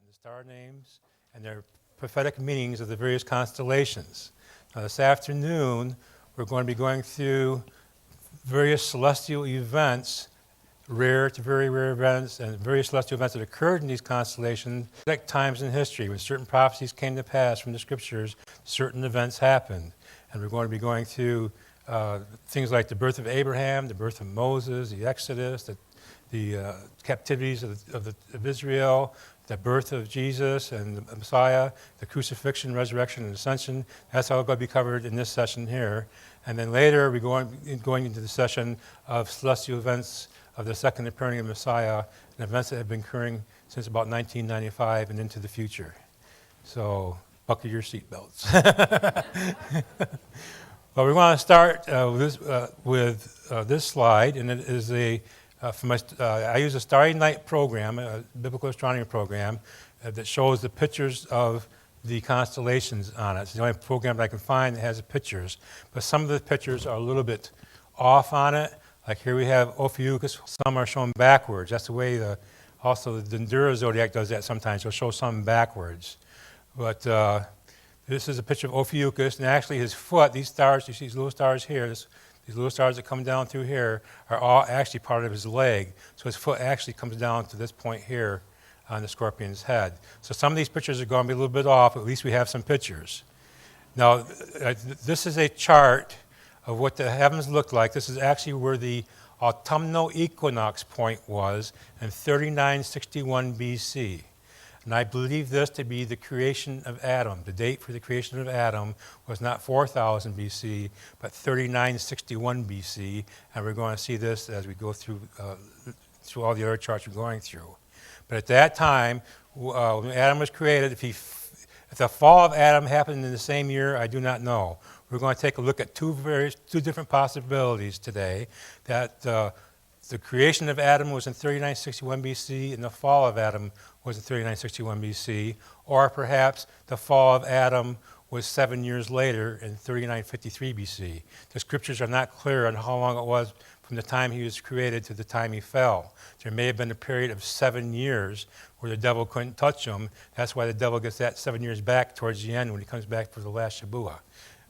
the star names and their prophetic meanings of the various constellations. Now, this afternoon, we're going to be going through various celestial events, rare to very rare events, and various celestial events that occurred in these constellations at times in history. When certain prophecies came to pass from the scriptures, certain events happened. And we're going to be going through things like the birth of Abraham, the birth of Moses, the Exodus, the captivities of Israel, the birth of Jesus and the Messiah, the crucifixion, resurrection, and ascension. That's all going to be covered in this session here. And then later, we're going into the session of celestial events of the second appearing of Messiah, and events that have been occurring since about 1995 and into the future. So buckle your seatbelts. Well, we want to start with this slide, and it is I use a Starry Night program, a biblical astronomy program, that shows the pictures of the constellations on it. It's the only program that I can find that has the pictures, but some of the pictures are a little bit off on it. Like here we have Ophiuchus, some are shown backwards. That's the way also the Dendera zodiac does that sometimes. It'll show some backwards. But this is a picture of Ophiuchus, and actually his foot, these stars, you see these little stars here, these little stars that come down through here are all actually part of his leg. So his foot actually comes down to this point here on the scorpion's head. So some of these pictures are going to be a little bit off, but at least we have some pictures. Now, this is a chart of what the heavens looked like. This is actually where the autumnal equinox point was in 3961 BC. And I believe this to be the creation of Adam. The date for the creation of Adam was not 4000 BC, but 3961 BC. And we're going to see this as we go through all the other charts we're going through. But at that time, when Adam was created, if the fall of Adam happened in the same year, I do not know. We're going to take a look at two different possibilities today, that the creation of Adam was in 3961 BC and the fall of Adam was in 3961 BC, or perhaps the fall of Adam was 7 years later in 3953 BC. The scriptures are not clear on how long it was from the time he was created to the time he fell. There may have been a period of 7 years where the devil couldn't touch him. That's why the devil gets that 7 years back towards the end when he comes back for the last Shabuah.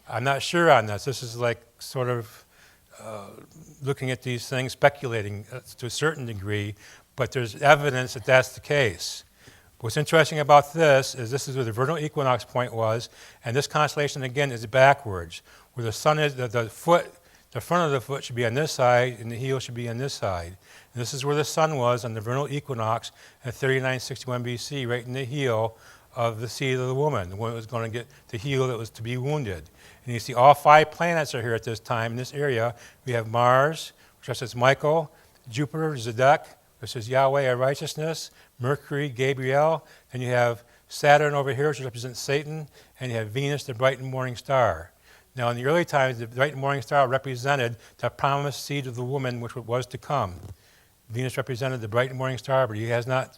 I'm not sure on this. This is like sort of looking at these things, speculating to a certain degree, but there's evidence that that's the case. What's interesting about this is where the vernal equinox point was, and this constellation again is backwards, where the sun is, the front of the foot should be on this side, and the heel should be on this side. And this is where the sun was on the vernal equinox at 3961 BC, right in the heel of the seed of the woman, the one that was going to get the heel that was to be wounded. And you see all 5 planets are here at this time in this area. We have Mars, which represents Michael, Jupiter, Zedek, which is Yahweh, our righteousness, Mercury, Gabriel, and you have Saturn over here, which represents Satan, and you have Venus, the bright and morning star. Now, in the early times, the bright and morning star represented the promised seed of the woman, which was to come. Venus represented the bright and morning star, but he has not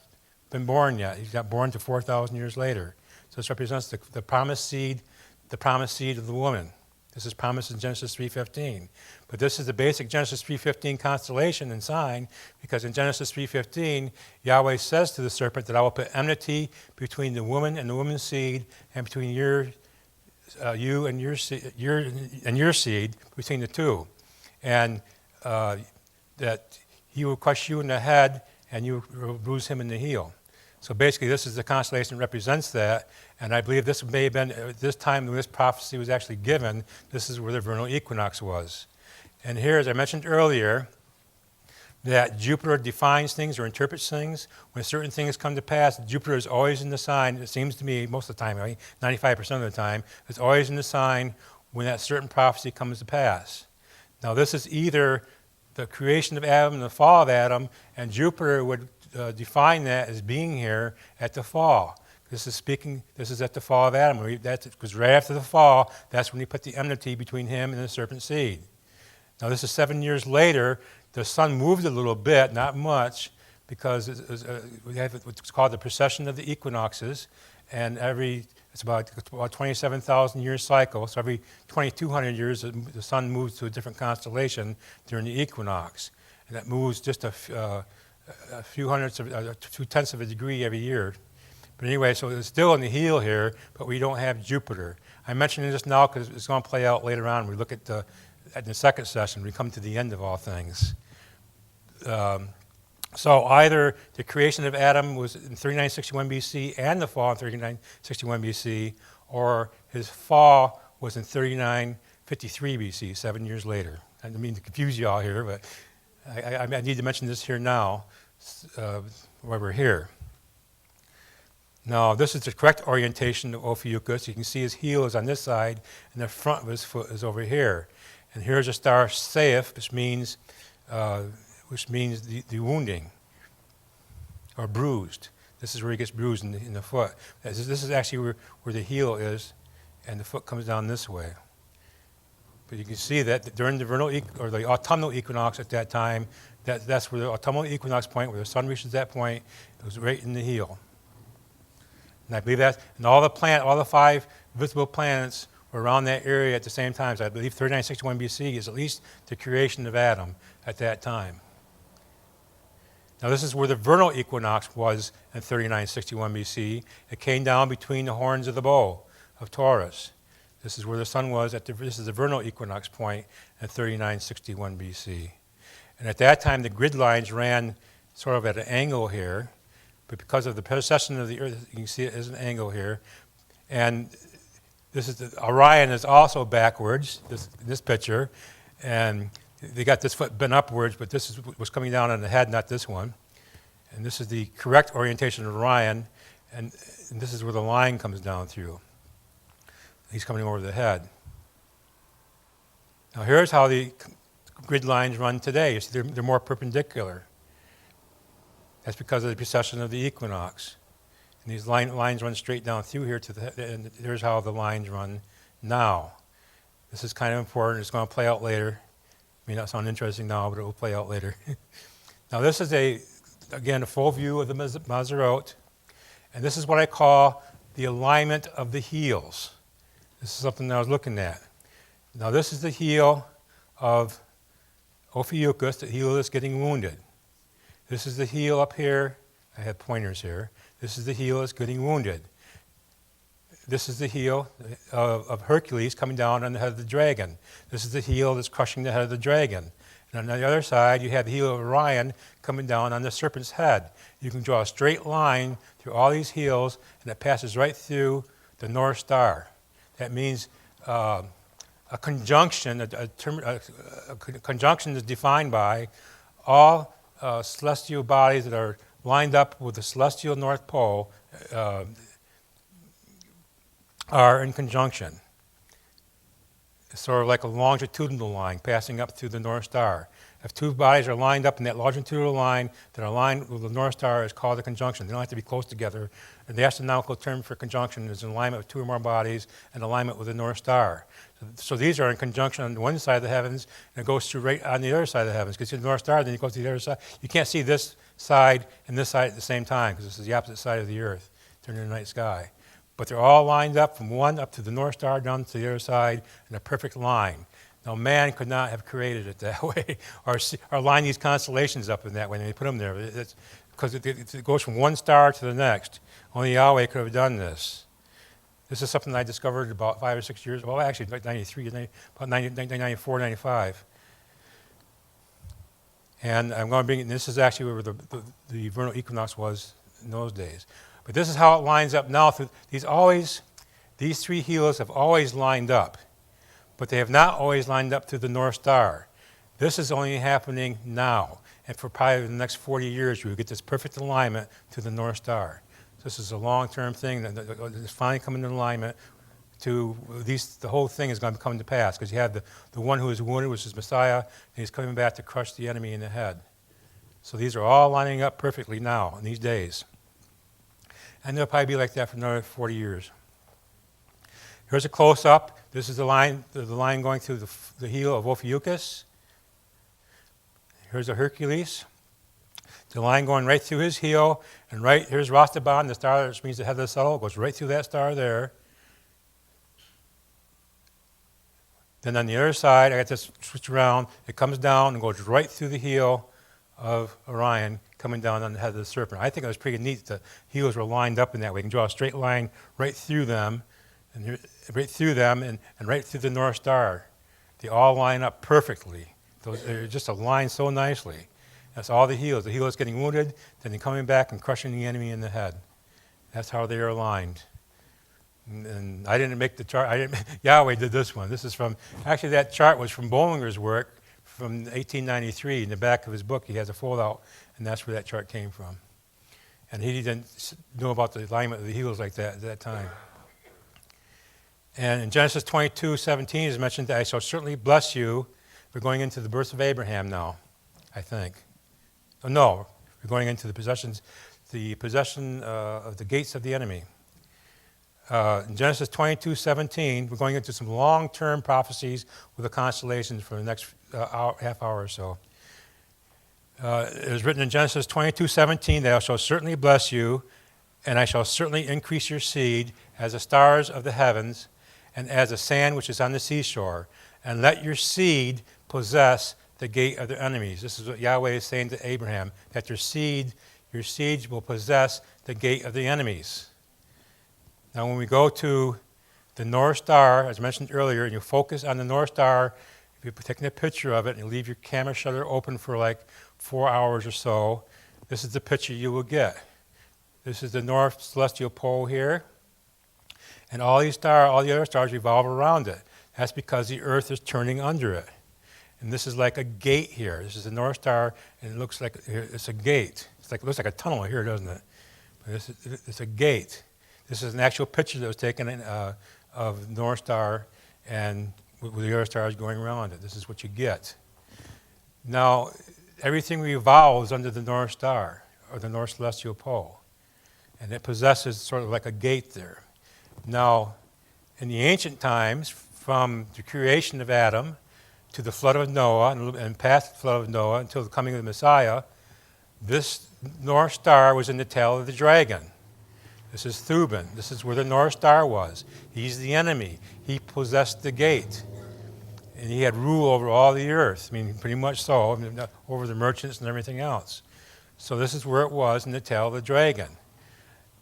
been born yet. He's not born to 4,000 years later. So this represents the promised seed of the woman. This is promised in Genesis 3:15. But this is the basic Genesis 3:15 constellation and sign, because in Genesis 3:15, Yahweh says to the serpent that I will put enmity between the woman and the woman's seed, and between you and your seed, between the two, and that he will crush you in the head, and you will bruise him in the heel. So basically, this is the constellation that represents that, and I believe this may have been, at this time when this prophecy was actually given, this is where the vernal equinox was. And here, as I mentioned earlier, that Jupiter defines things or interprets things. When certain things come to pass, Jupiter is always in the sign, it seems to me, most of the time, 95% of the time, it's always in the sign when that certain prophecy comes to pass. Now, this is either the creation of Adam and the fall of Adam, and Jupiter would define that as being here at the fall. This is at the fall of Adam. Because right after the fall, that's when he put the enmity between him and the serpent's seed. Now, this is 7 years later. The sun moved a little bit, not much, because we have what's called the precession of the equinoxes, and it's about 27,000 year cycle. So every 2,200 years, the sun moves to a different constellation during the equinox, and that moves just a few tenths of a degree every year. But anyway, so it's still in the heel here, but we don't have Jupiter. I'm mentioning this now because it's going to play out later on. We look at the second session. We come to the end of all things. So either the creation of Adam was in 3961 BC and the fall in 3961 BC, or his fall was in 3953 BC, 7 years later. I don't mean to confuse you all here, but I need to mention this here now while we're here. Now, this is the correct orientation of Ophiuchus. You can see his heel is on this side, and the front of his foot is over here. And here's a star Saiph, which means the wounding, or bruised. This is where he gets bruised in the foot. This is actually where the heel is, and the foot comes down this way. But you can see that during the the autumnal equinox at that time, that's where the autumnal equinox point, where the sun reaches that point, it was right in the heel. And I believe that, and all the 5 visible planets were around that area at the same time. So I believe 3961 BC is at least the creation of Adam at that time. Now this is where the vernal equinox was in 3961 BC. It came down between the horns of the bow of Taurus. This is where the sun was this is the vernal equinox point in 3961 BC. And at that time the grid lines ran sort of at an angle here, but because of the precession of the Earth, you can see it as an angle here. And Orion is also backwards, this picture, and they got this foot bent upwards, but this was coming down on the head, not this one. And this is the correct orientation of Orion, and this is where the line comes down through. He's coming over the head. Now here's how the grid lines run today. You see, they're more perpendicular. That's because of the precession of the equinox. And these lines run straight down through here and here's how the lines run now. This is kind of important. It's going to play out later. May not sound interesting now, but it will play out later. Now this is again a full view of the Mazarot, and this is what I call the alignment of the heels. This is something I was looking at. Now this is the heel of Ophiuchus, the heel that's getting wounded. This is the heel up here. I have pointers here. This is the heel that's getting wounded. This is the heel of Hercules coming down on the head of the dragon. This is the heel that's crushing the head of the dragon. And on the other side, you have the heel of Orion coming down on the serpent's head. You can draw a straight line through all these heels, and it passes right through the North Star. That means a conjunction. A conjunction is defined by all celestial bodies that are lined up with the celestial North Pole are in conjunction. It's sort of like a longitudinal line passing up through the North Star. If 2 bodies are lined up in that longitudinal line that are aligned with the North Star is called a conjunction. They don't have to be close together. And the astronomical term for conjunction is an alignment of 2 or more bodies and alignment with the North Star. So these are in conjunction on one side of the heavens, and it goes through right on the other side of the heavens. Because you see the North Star, then you go to the other side. You can't see this side and this side at the same time, because this is the opposite side of the Earth, turning the night sky. But they're all lined up from one up to the North Star, down to the other side, in a perfect line. Now, man could not have created it that way, or line these constellations up in that way, and they put them there. Because it goes from one star to the next. Only Yahweh could have done this. This is something I discovered about 5 or 6 years, well, actually, like 93, about 1994, 95. And I'm going to bring, this is actually where the vernal equinox was in those days. But this is how it lines up now. These 3 heels have always lined up, but they have not always lined up to the North Star. This is only happening now. And for probably the next 40 years, you will get this perfect alignment to the North Star. This is a long-term thing that is finally coming in alignment to the whole thing is going to come to pass, because you have the one who is wounded, which is Messiah, and he's coming back to crush the enemy in the head. So these are all lining up perfectly now in these days. And they'll probably be like that for another 40 years. Here's a close-up. This is the line going through the heel of Ophiuchus. Here's a Hercules. The line going right through his heel, and here's Rastaban, the star that means the head of the subtle, goes right through that star there. Then on the other side, I got this switch around. It comes down and goes right through the heel of Orion, coming down on the head of the serpent. I think it was pretty neat that the heels were lined up in that way. You can draw a straight line right through them, and right through the North Star. They all line up perfectly. They're just aligned so nicely. That's all the heels. The heel is getting wounded, then they're coming back and crushing the enemy in the head. That's how they are aligned. And I didn't make the chart. Yahweh did this one. This is from, actually that chart was from Bollinger's work from 1893. In the back of his book, he has a fold-out, and that's where that chart came from. And he didn't know about the alignment of the heels like that at that time. And in Genesis 22:17 is mentioned that I shall certainly bless you. We're going into the birth of Abraham now, I think. Oh, no, we're going into the possession of the gates of the enemy. In Genesis 22:17, we're going into some long-term prophecies with the constellations for the next half hour or so. It was written in Genesis 22:17 that I shall certainly bless you, and I shall certainly increase your seed as the stars of the heavens and as the sand which is on the seashore, and let your seed possess the gate of their enemies. This is what Yahweh is saying to Abraham, that your seed will possess the gate of the enemies. Now when we go to the North Star, as mentioned earlier, and you focus on the North Star, if you're taking a picture of it and you leave your camera shutter open for like 4 hours or so, this is the picture you will get. This is the North Celestial Pole here, and all the other stars revolve around it. That's because the Earth is turning under it. And this is like a gate here. This is the North Star, and it looks like it's a gate. It looks like a tunnel here, doesn't it? But it's a gate. This is an actual picture that was taken of the North Star and with the other stars going around it. This is what you get. Now, everything revolves under the North Star, or the North Celestial Pole. And it possesses sort of like a gate there. Now, in the ancient times, from the creation of Adam to the flood of Noah, and past the flood of Noah until the coming of the Messiah, this North Star was in the tail of the dragon. This is Thuban. This is where the North Star was. He's the enemy. He possessed the gate. And he had rule over all the earth. I mean, pretty much so, over the merchants and everything else. So this is where it was in the tail of the dragon.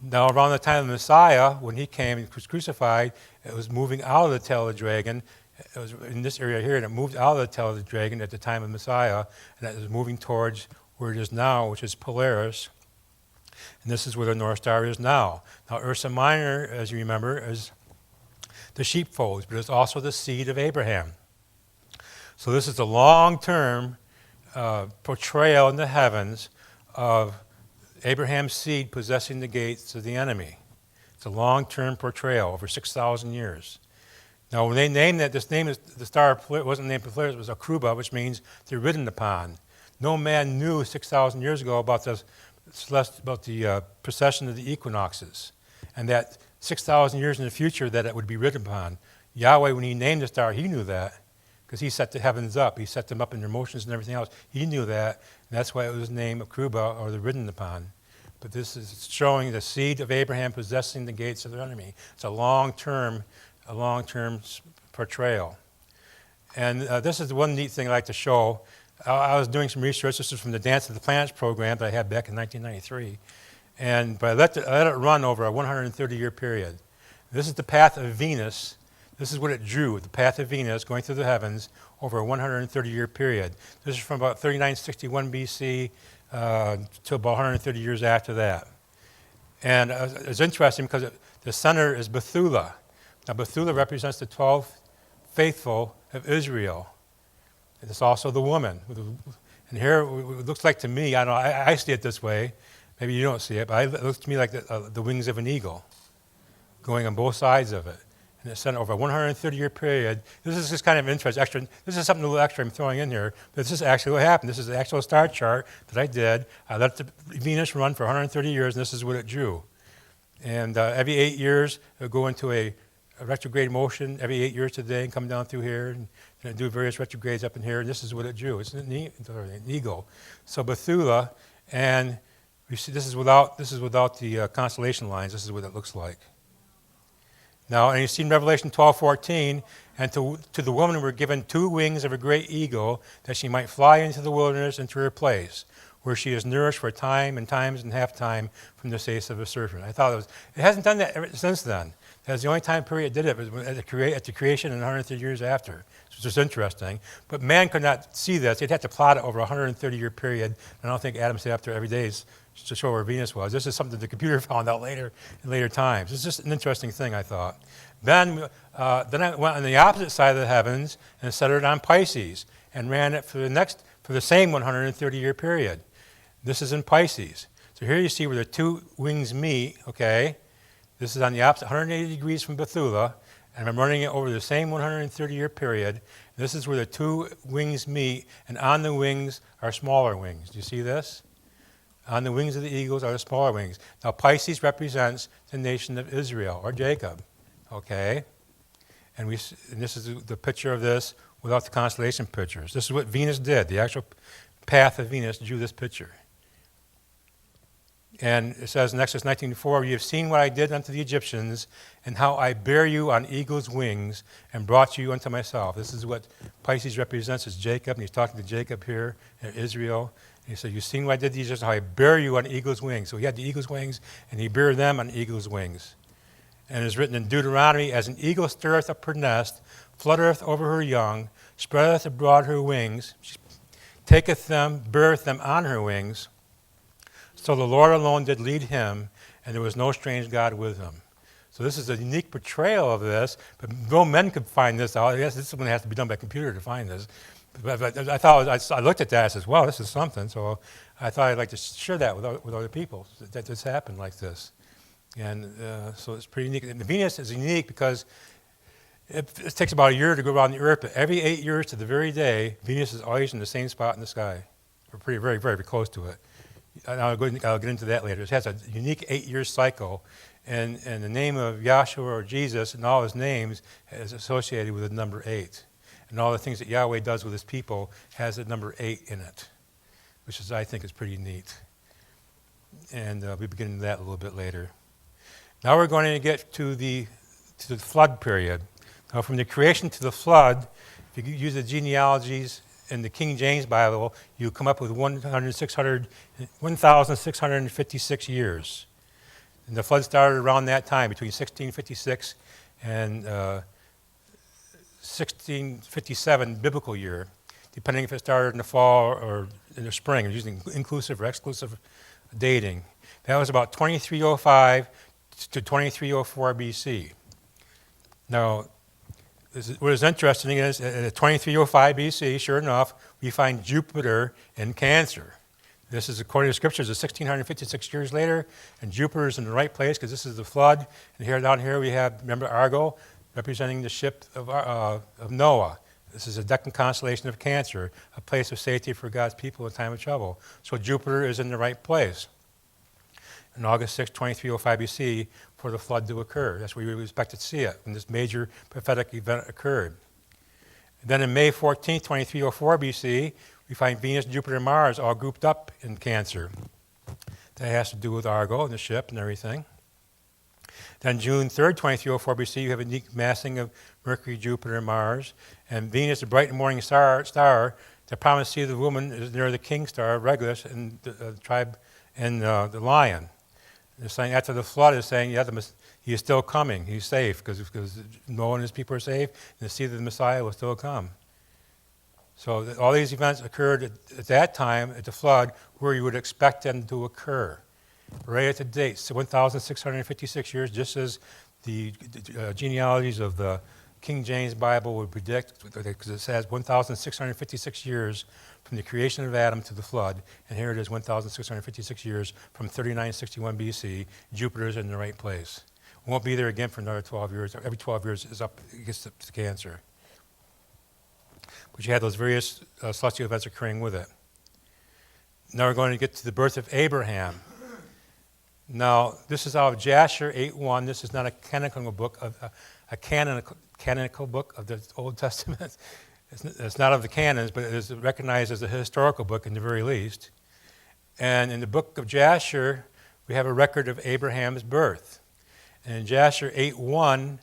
Now, around the time of the Messiah, when he came and was crucified, it was moving out of the tail of the dragon. It was in this area here, and it moved out of the tail of the dragon at the time of the Messiah, and it was moving towards where it is now, which is Polaris. And this is where the North Star is now. Now, Ursa Minor, as you remember, is the sheepfolds, but it's also the seed of Abraham. So this is a long-term portrayal in the heavens of Abraham's seed possessing the gates of the enemy. It's a long-term portrayal over 6,000 years. Now, when they named that, this name is the star wasn't named Polaris, it was Akruba, which means they're ridden upon. No man knew 6,000 years ago about the precession of the equinoxes, and that 6,000 years in the future that it would be ridden upon. Yahweh, when he named the star, he knew that, because he set the heavens up. He set them up in their motions and everything else. He knew that, and that's why it was named Akruba, or the ridden upon. But this is showing the seed of Abraham possessing the gates of the enemy. It's a long-term portrayal. And this is the one neat thing I like to show. I was doing some research. This is from the Dance of the Planets program that I had back in 1993. But I let it run over a 130-year period. This is the path of Venus. This is what it drew, the path of Venus going through the heavens over a 130-year period. This is from about 3961 BC to about 130 years after that. And it's interesting because the center is Bethula. Now, Bethula represents the 12 faithful of Israel. It's also the woman. And here, it looks like to me, I see it this way. Maybe you don't see it, but it looks to me like the wings of an eagle going on both sides of it. And it's sent over a 130-year period. This is just kind of interesting. Extra, this is something a little extra I'm throwing in here. But this is actually what happened. This is the actual star chart that I did. I let the Venus run for 130 years, and this is what it drew. And every 8 years, it would go into a retrograde motion every 8 years today and come down through here and do various retrogrades up in here. And this is what it drew. It's an eagle. So Bethula, and we see this is without the constellation lines. This is what it looks like. Now, and you see in Revelation 12:14, and to the woman were given 2 wings of a great eagle, that she might fly into the wilderness into her place, where she is nourished for time and times and half time from the face of a serpent. I thought it hasn't done that ever since then. That's the only time period it did it was at the creation and 130 years after, which is interesting. But man could not see this. They'd have to plot it over a 130-year period. I don't think Adam stayed up there every day to show where Venus was. This is something the computer found out later in later times. It's just an interesting thing, I thought. Then I went on the opposite side of the heavens and set it on Pisces and ran it for the same 130-year period. This is in Pisces. So here you see where the two wings meet, okay? This is on the opposite, 180 degrees from Bethula, and I'm running it over the same 130-year period. This is where the two wings meet, and on the wings are smaller wings. Do you see this? On the wings of the eagles are the smaller wings. Now Pisces represents the nation of Israel, or Jacob, okay? And this is the picture of this without the constellation pictures. This is what Venus did. The actual path of Venus drew this picture. And it says in Exodus 19:4, "You have seen what I did unto the Egyptians, and how I bare you on eagle's wings, and brought you unto myself." This is what Pisces represents as Jacob, and he's talking to Jacob here, Israel. And he said, "You've seen what I did to the Egyptians, how I bare you on eagle's wings." So he had the eagle's wings, and he bare them on eagle's wings. And it is written in Deuteronomy, "As an eagle stirreth up her nest, fluttereth over her young, spreadeth abroad her wings, she taketh them, beareth them on her wings. So the Lord alone did lead him, and there was no strange God with him." So this is a unique portrayal of this, but no men could find this out. I guess this one has to be done by computer to find this. But I looked at that and I said, wow, this is something. So I thought I'd like to share that with other people, that this happened like this. And so it's pretty unique. And Venus is unique because it takes about a year to go around the Earth, but every 8 years to the very day, Venus is always in the same spot in the sky. We're pretty, very, very close to it. I'll get into that later. It has a unique 8-year cycle, and the name of Yeshua or Jesus and all his names is associated with the number 8. And all the things that Yahweh does with his people has the number 8 in it, which I think is pretty neat. And we'll begin into that a little bit later. Now we're going to get to the flood period. Now from the creation to the flood, if you use the genealogies in the King James Bible, you come up with 1,656 years. And the flood started around that time, between 1656 and 1657 biblical year, depending if it started in the fall or in the spring, or using inclusive or exclusive dating. That was about 2305 to 2304 BC. Now, what is interesting is at 2305 BC, sure enough, we find Jupiter in Cancer. This is, according to scriptures, 1,656 years later, and Jupiter is in the right place because this is the flood. And here down here we have, remember, Argo, representing the ship of Noah. This is a Deccan constellation of Cancer, a place of safety for God's people in time of trouble. So Jupiter is in the right place. On August 6, 2305 BC, for the flood to occur. That's where we would expect to see it, when this major prophetic event occurred. And then on May 14, 2304 BC, we find Venus, Jupiter, and Mars all grouped up in Cancer. That has to do with Argo and the ship and everything. Then June 3rd, 2304 BC, you have a unique massing of Mercury, Jupiter, and Mars. And Venus, the bright and morning star, the promised seed of the woman, is near the king star, Regulus, and the tribe, and the lion. They're saying after the flood is saying, yeah, he is still coming. He's safe because Noah and his people are safe, and the seed of the Messiah will still come. So all these events occurred at that time, at the flood, where you would expect them to occur. Right at the date, so 1,656 years, just as the genealogies of the King James Bible would predict, because it says 1,656 years from the creation of Adam to the flood, and here it is 1,656 years from 3961 BC. Jupiter's in the right place. Won't be there again for another 12 years. Every 12 years is up, it gets to Cancer. But you had those various celestial events occurring with it. Now we're going to get to the birth of Abraham. Now, this is out of Jasher 8:1. This is not a canonical book book of the Old Testament. It's not of the canons, but it is recognized as a historical book in the very least. And in the book of Jasher, we have a record of Abraham's birth. And in Jasher 8:1,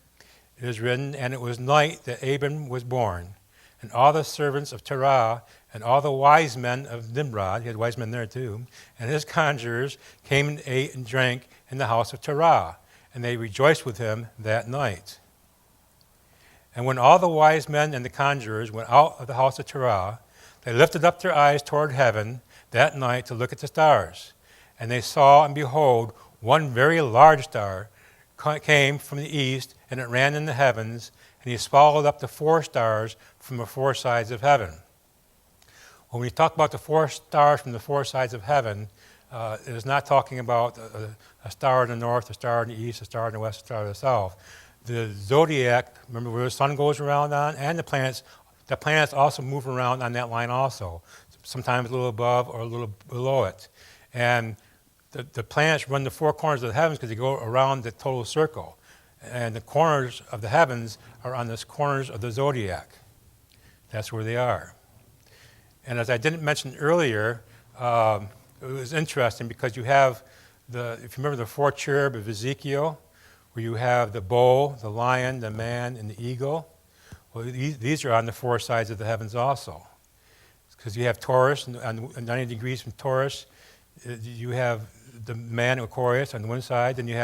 it is written, "And it was night that Abram was born, and all the servants of Terah and all the wise men of Nimrod, he had wise men there too, and his conjurers came and ate and drank in the house of Terah, and they rejoiced with him that night. And when all the wise men and the conjurers went out of the house of Terah, they lifted up their eyes toward heaven that night to look at the stars. And they saw, and behold, one very large star came from the east, and it ran in the heavens, and he swallowed up the 4 stars from the 4 sides of heaven. When we talk about the 4 stars from the 4 sides of heaven, it is not talking about a star in the north, a star in the east, a star in the west, a star in the south. The zodiac, remember where the sun goes around on, and the planets also move around on that line also, sometimes a little above or a little below it. And the planets run the 4 corners of the heavens because they go around the total circle. And the corners of the heavens are on the corners of the zodiac. That's where they are. And as I didn't mention earlier, it was interesting because you have if you remember the 4 cherub of Ezekiel, where you have the bull, the lion, the man, and the eagle. Well, these are on the 4 sides of the heavens also. Because you have Taurus, and 90 degrees from Taurus, you have the man Aquarius on one side, then you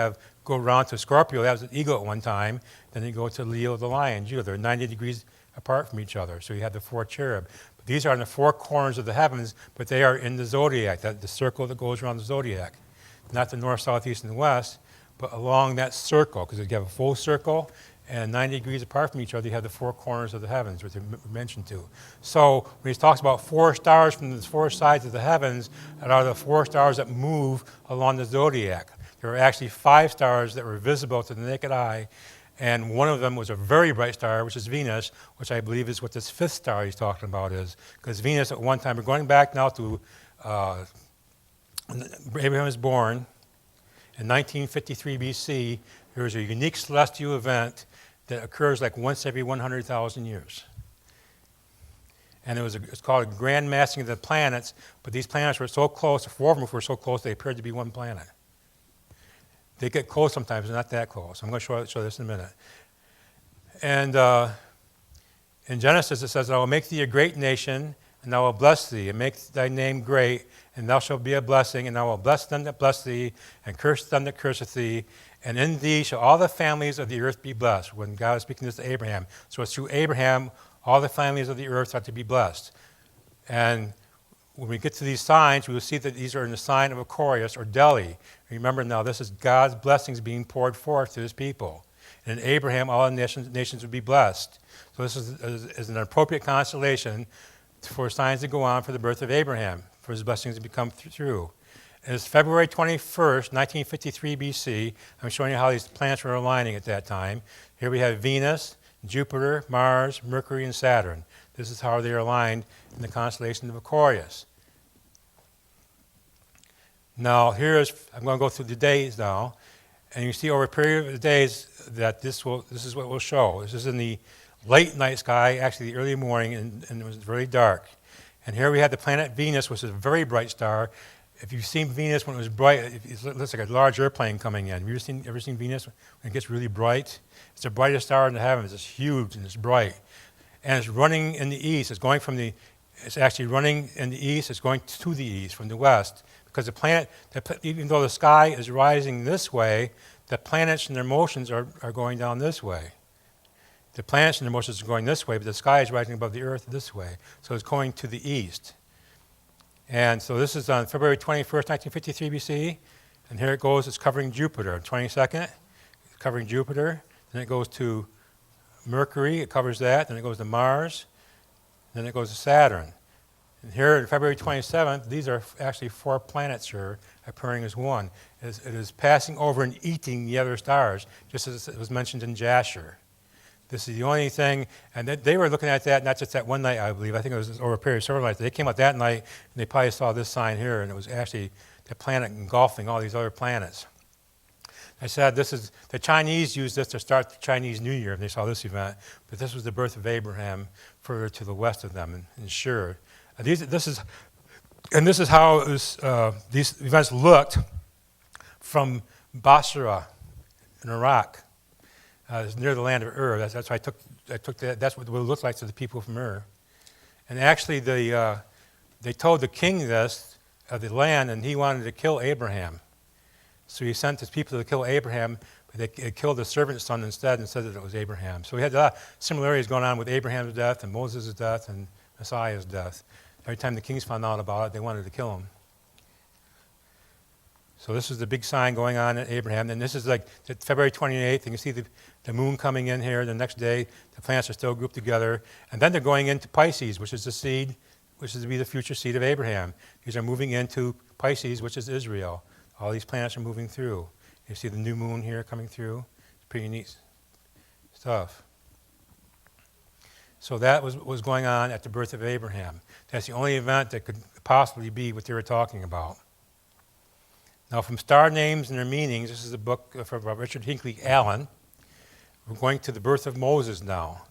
go around to Scorpio, that was an eagle at one time, then you go to Leo, the lion, Judah. They're 90 degrees apart from each other, so you have the 4 cherub. But these are on the 4 corners of the heavens, but they are in the zodiac, the circle that goes around the zodiac. Not the north, south, east, and west, but along that circle, because you have a full circle, and 90 degrees apart from each other, you have the 4 corners of the heavens, which are mentioned to. So when he talks about 4 stars from the 4 sides of the heavens, that are the 4 stars that move along the zodiac. There were actually 5 stars that were visible to the naked eye, and one of them was a very bright star, which is Venus, which I believe is what this 5th star he's talking about is. Because Venus at one time, we're going back now to Abraham was born. In 1953 BC, there was a unique celestial event that occurs like once every 100,000 years. And it's called a grand massing of the planets, but these planets were so close, the 4 of them were so close, they appeared to be one planet. They get close sometimes, they're not that close. I'm going to show this in a minute. And in Genesis it says, I will make thee a great nation, and I will bless thee, and make thy name great, and thou shalt be a blessing, and I will bless them that bless thee, and curse them that curseth thee, and in thee shall all the families of the earth be blessed. When God was speaking this to Abraham. So it's through Abraham, all the families of the earth are to be blessed. And when we get to these signs, we will see that these are in the sign of Aquarius or Delhi. Remember now, this is God's blessings being poured forth to his people. And in Abraham, all the nations would be blessed. So this is an appropriate constellation for signs to go on for the birth of Abraham, for his blessings to become through. And it's February 21st, 1953 BC. I'm showing you how these planets were aligning at that time. Here we have Venus, Jupiter, Mars, Mercury, and Saturn. This is how they are aligned in the constellation of Aquarius. Now, I'm going to go through the days now, and you see over a period of days that this is what we'll show. This is in the late night sky, actually the early morning, and it was very dark. And here we have the planet Venus, which is a very bright star. If you've seen Venus when it was bright, it looks like a large airplane coming in. Have you ever seen Venus when it gets really bright? It's the brightest star in the heavens. It's huge and it's bright. And it's running in the east. It's actually running in the east. It's going to the east from the west. Because the planet, even though the sky is rising this way, the planets and their motions are going down this way. The planets and their motions are going this way, but the sky is rising above the earth this way. So it's going to the east. And so this is on February 21st, 1953 BC. And here it goes, it's covering Jupiter. 22nd, it's covering Jupiter. Then it goes to Mercury, it covers that. Then it goes to Mars. Then it goes to Saturn. And here on February 27th, these are actually 4 planets here appearing as one. It is passing over and eating the other stars, just as it was mentioned in Jasher. This is the only thing, and they were looking at that not just that one night, I believe. I think it was over a period of several nights. They came out that night, and they probably saw this sign here, and it was actually the planet engulfing all these other planets. I said the Chinese used this to start the Chinese New Year, and they saw this event, but this was the birth of Abraham further to the west of them, and sure. This is how these events looked from Basra in Iraq. It's near the land of Ur. That's why I took that. That's what it looked like to the people from Ur. And actually, they told the king this of the land, and he wanted to kill Abraham. So he sent his people to kill Abraham, but they killed the servant's son instead and said that it was Abraham. So we had a lot of similarities going on with Abraham's death and Moses' death and Messiah's death. Every time the kings found out about it, they wanted to kill him. So this is the big sign going on at Abraham. And this is like February 28th. You can see the moon coming in here. The next day, the planets are still grouped together. And then they're going into Pisces, which is the seed, which is to be the future seed of Abraham. These are moving into Pisces, which is Israel. All these planets are moving through. You see the new moon here coming through. It's pretty neat stuff. So that was going on at the birth of Abraham. That's the only event that could possibly be what they were talking about. Now, from star names and their meanings, this is a book from Richard Hinckley Allen. We're going to the birth of Moses now.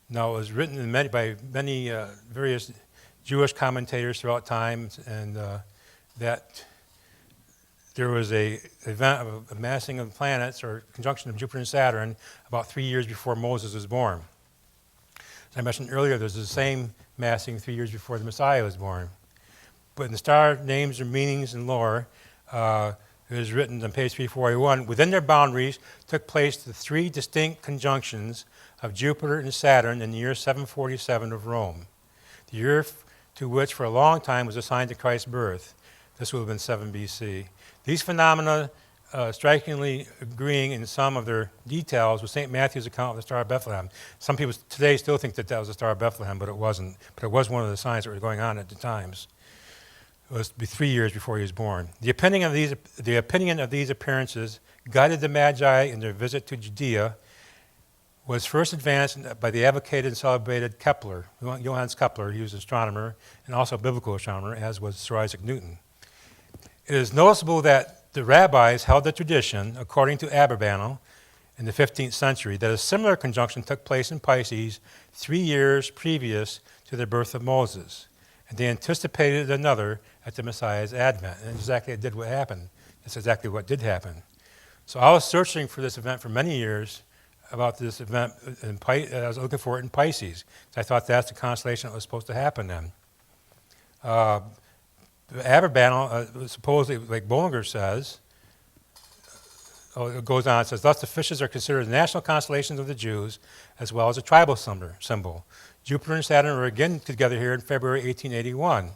Now, it was written by many various Jewish commentators throughout time, and that there was a event of a massing of planets or conjunction of Jupiter and Saturn about 3 years before Moses was born. As I mentioned earlier, there's the same massing 3 years before the Messiah was born. But in the star names or meanings and lore, it is written on page 341, within their boundaries took place the three distinct conjunctions of Jupiter and Saturn in the year 747 of Rome, the year to which for a long time was assigned to Christ's birth. This would have been 7 BC. These phenomena strikingly agreeing in some of their details with St. Matthew's account of the Star of Bethlehem. Some people today still think that was the Star of Bethlehem, but it wasn't. But it was one of the signs that were going on at the times. It was 3 years before he was born. The opinion of these appearances guided the Magi in their visit to Judea was first advanced by the advocated and celebrated Kepler, Johannes Kepler. He was an astronomer and also a biblical astronomer, as was Sir Isaac Newton. It is noticeable that the rabbis held the tradition, according to Aberbanel, in the 15th century, that a similar conjunction took place in Pisces 3 years previous to the birth of Moses. And they anticipated another at the Messiah's advent. And exactly it did what happened. That's exactly what did happen. So I was searching for this event for many years, about this event. I was looking for it in Pisces. I thought that's the constellation that was supposed to happen then. Aberbanel, supposedly, like Bollinger says, it goes on, it says, thus the fishes are considered the national constellations of the Jews, as well as a tribal symbol. Jupiter and Saturn were again together here in February 1881.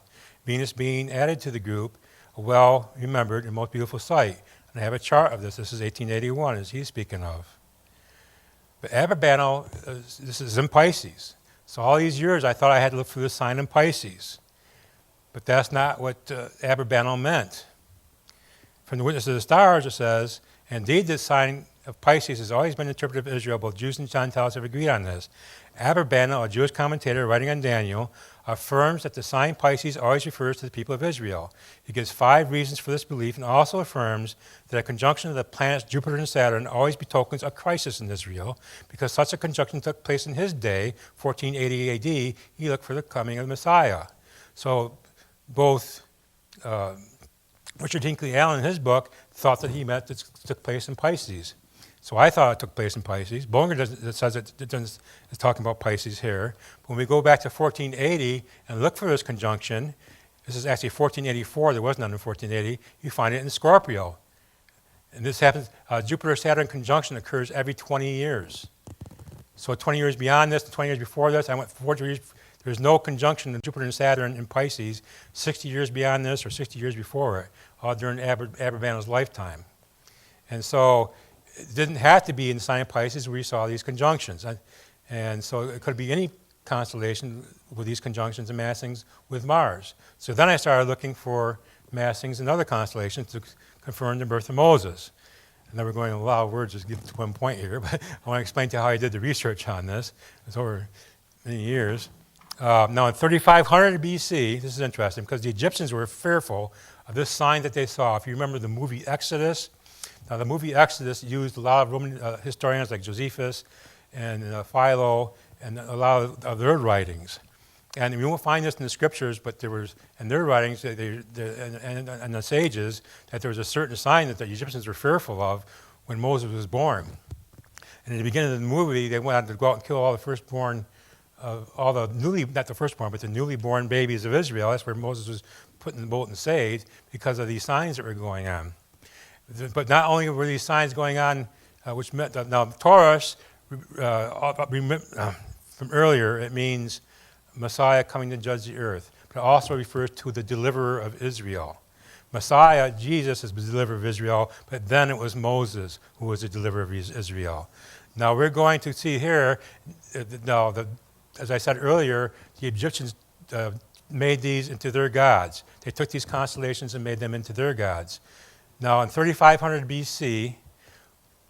Venus being added to the group, a well-remembered and most beautiful sight. And I have a chart of this. This is 1881, as he's speaking of. But Aberbanel, this is in Pisces. So all these years I thought I had to look for this sign in Pisces. But that's not what Aberbanel meant. From the Witness of the Stars, it says, indeed this sign of Pisces has always been interpreted of Israel. Both Jews and Gentiles have agreed on this. Aberbanel, a Jewish commentator writing on Daniel, affirms that the sign Pisces always refers to the people of Israel. He gives 5 reasons for this belief and also affirms that a conjunction of the planets Jupiter and Saturn always betokens a crisis in Israel. Because such a conjunction took place in his day, 1480 AD, he looked for the coming of the Messiah. So both Richard Hinckley Allen in his book thought that he meant it took place in Pisces. So I thought it took place in Pisces. Bollinger says it's talking about Pisces here. When we go back to 1480 and look for this conjunction, this is actually 1484, there was none in 1480, you find it in Scorpio. And this happens, Jupiter-Saturn conjunction occurs every 20 years. So 20 years beyond this, 20 years before this, I went 40 years, there's no conjunction of Jupiter and Saturn in Pisces 60 years beyond this or 60 years before it, all during Aberbanel's lifetime. And so it didn't have to be in the sign of Pisces where you saw these conjunctions. And so it could be any constellation with these conjunctions and massings with Mars. So then I started looking for massings in other constellations to confirm the birth of Moses. And then we're going a lot of words just to get to one point here, but I want to explain to you how I did the research on this. It's over many years. Now in 3500 BC, this is interesting because the Egyptians were fearful of this sign that they saw. If you remember the movie Exodus, now the movie Exodus used a lot of Roman historians like Josephus and Philo and a lot of their writings. And you won't find this in the scriptures, but there was, in their writings and the sages, that there was a certain sign that the Egyptians were fearful of when Moses was born. And in the beginning of the movie, they went out to go out and kill all the firstborn all the not the firstborn, but the newly born babies of Israel. That's where Moses was put in the boat and saved because of these signs that were going on. But not only were these signs going on, which meant that now Taurus, from earlier, it means Messiah coming to judge the earth, but it also refers to the deliverer of Israel. Messiah, Jesus, is the deliverer of Israel, but then it was Moses who was the deliverer of Israel. Now we're going to see here, as I said earlier, the Egyptians made these into their gods. They took these constellations and made them into their gods. Now in 3500 BC,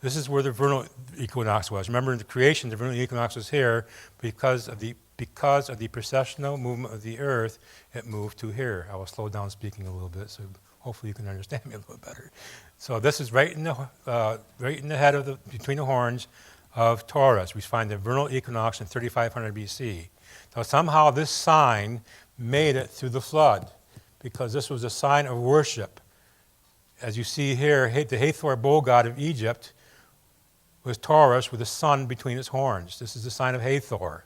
this is where the vernal equinox was. Remember in the creation, the vernal equinox was here because of the precessional movement of the earth, it moved to here. I will slow down speaking a little bit so hopefully you can understand me a little better. So this is right in the head of between the horns of Taurus. We find the vernal equinox in 3500 BC. Now somehow this sign made it through the flood because this was a sign of worship. As you see here, the Hathor bull god of Egypt was Taurus with a sun between its horns. This is the sign of Hathor.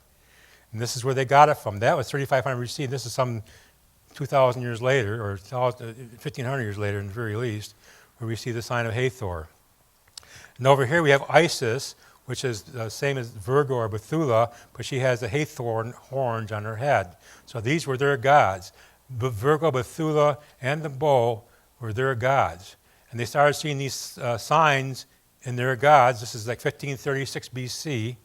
And this is where they got it from. That was 3500 BC. This is some 2,000 years later, or 1,500 years later in the very least, where we see the sign of Hathor. And over here we have Isis, which is the same as Virgo or Bethula, but she has the Hathor horns on her head. So these were their gods. Virgo, Bethula, and the bull were their gods. And they started seeing these signs in their gods. This is like 1536 BC.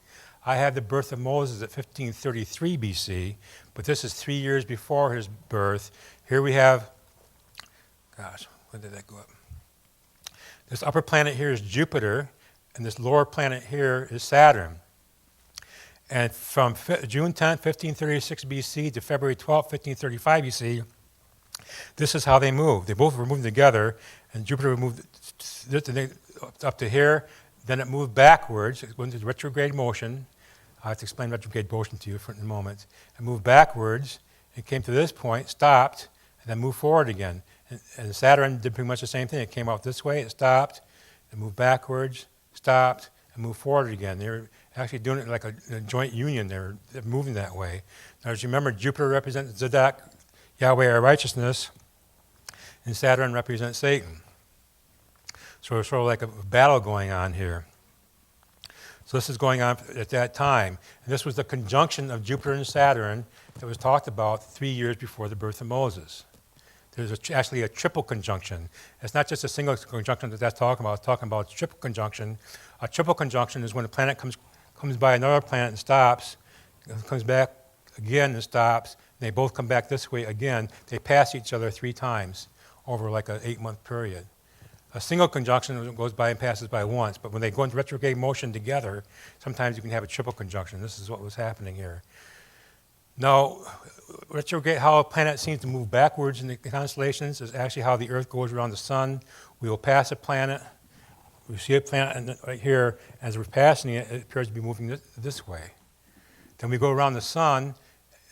I had the birth of Moses at 1533 BC, but this is 3 years before his birth. Here we have, when did that go up? This upper planet here is Jupiter, and this lower planet here is Saturn. And from June 10, 1536 BC to February 12, 1535 BC, this is how they moved. They both were moving together, and Jupiter moved up to here. Then it moved backwards. It went into retrograde motion. I have to explain retrograde motion to you for a moment. It moved backwards. It came to this point, stopped, and then moved forward again. And Saturn did pretty much the same thing. It came out this way, it stopped, it moved backwards, stopped, and moved forward again. They were actually doing it like a joint union. They're moving that way. Now, as you remember, Jupiter represents Zadok, Yahweh, our righteousness, and Saturn represents Satan. So it's sort of like a battle going on here. So this is going on at that time. And this was the conjunction of Jupiter and Saturn that was talked about 3 years before the birth of Moses. There's actually a triple conjunction. It's not just a single conjunction that's talking about. It's talking about a triple conjunction. A triple conjunction is when a planet comes by another planet and stops, comes back again and stops, and they both come back this way again. They pass each other 3 times over like an 8-month period. A single conjunction goes by and passes by once, but when they go into retrograde motion together, sometimes you can have a triple conjunction. This is what was happening here. Now, retrograde, how a planet seems to move backwards in the constellations is actually how the Earth goes around the sun. We will pass a planet. We see a planet right here. As we're passing it, it appears to be moving this way. Then we go around the sun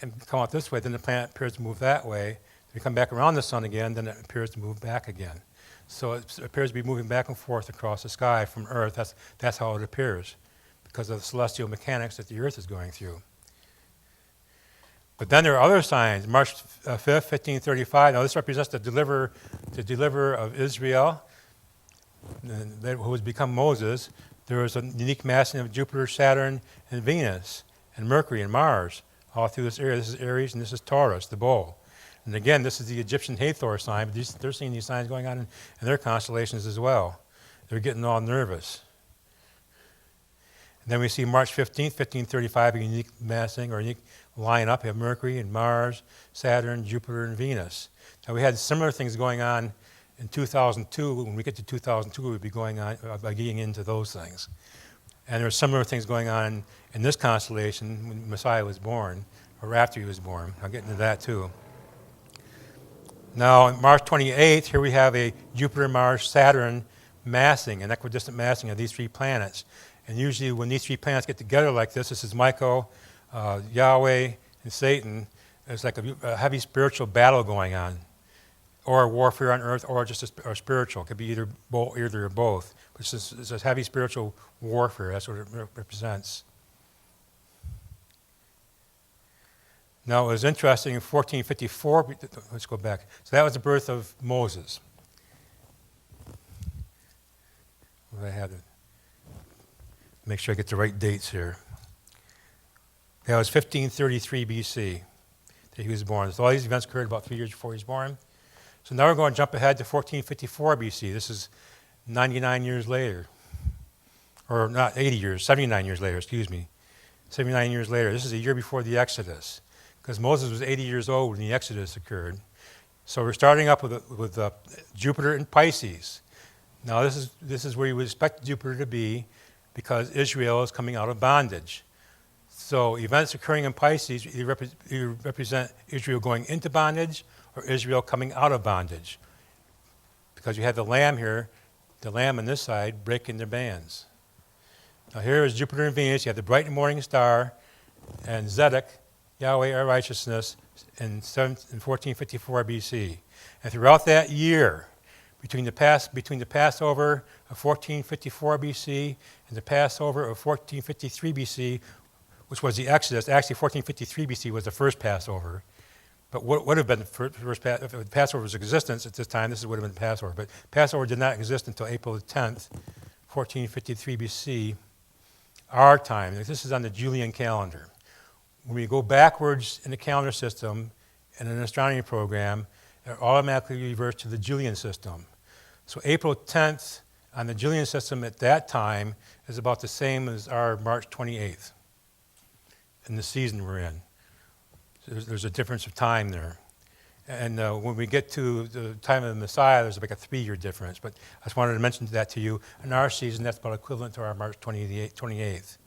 and come out this way. Then the planet appears to move that way. Then we come back around the sun again. Then it appears to move back again. So it appears to be moving back and forth across the sky from Earth. That's how it appears, because of the celestial mechanics that the Earth is going through. But then there are other signs. March 5th, 1535. Now this represents the deliverer of Israel, who has become Moses. There was a unique massing of Jupiter, Saturn, and Venus, and Mercury and Mars all through this area. This is Aries, and this is Taurus, the bull. And again, this is the Egyptian Hathor sign, but they're seeing these signs going on in their constellations as well. They're getting all nervous. And then we see March 15th, 1535, a unique massing or unique lineup. We have Mercury and Mars, Saturn, Jupiter, and Venus. Now we had similar things going on in 2002. When we get to 2002, we'll be going on by getting into those things. And there are similar things going on in this constellation when Messiah was born, or after he was born. I'll get into that too. Now, on March 28th, here we have a Jupiter-Mars-Saturn massing, an equidistant massing of these 3 planets. And usually when these 3 planets get together like this is Michael, Yahweh, and Satan. There's like a heavy spiritual battle going on, or warfare on earth, or just a spiritual. It could be either or both. But it's a heavy spiritual warfare. That's what it represents. Now, it was interesting, in 1454, let's go back. So that was the birth of Moses. I had to make sure I get the right dates here. That was 1533 BC that he was born. So all these events occurred about 3 years before he was born. So now we're going to jump ahead to 1454 BC. This is 99 years later. Or not 80 years, 79 years later, 79 years later. This is a year before the Exodus, because Moses was 80 years old when the Exodus occurred. So we're starting up with Jupiter in Pisces. Now this is where you would expect Jupiter to be, because Israel is coming out of bondage. So events occurring in Pisces either represent Israel going into bondage or Israel coming out of bondage. Because you have the lamb here, the lamb on this side, breaking their bands. Now here is Jupiter and Venus. You have the bright morning star and Zedek, Yahweh our righteousness, in 1454 BC. And throughout that year, between the Passover of 1454 BC and the Passover of 1453 BC, which was the Exodus. Actually, 1453 BC was the first Passover. But what would have been the first Passover, if Passover was in existence at this time, this would have been the Passover. But Passover did not exist until April the 10th, 1453 BC, our time. This is on the Julian calendar. When we go backwards in the calendar system in an astronomy program, it automatically reverts to the Julian system. So April 10th on the Julian system at that time is about the same as our March 28th in the season we're in. So there's a difference of time there. And when we get to the time of the Messiah, there's like a 3-year difference. But I just wanted to mention that to you. In our season, that's about equivalent to our March 28th.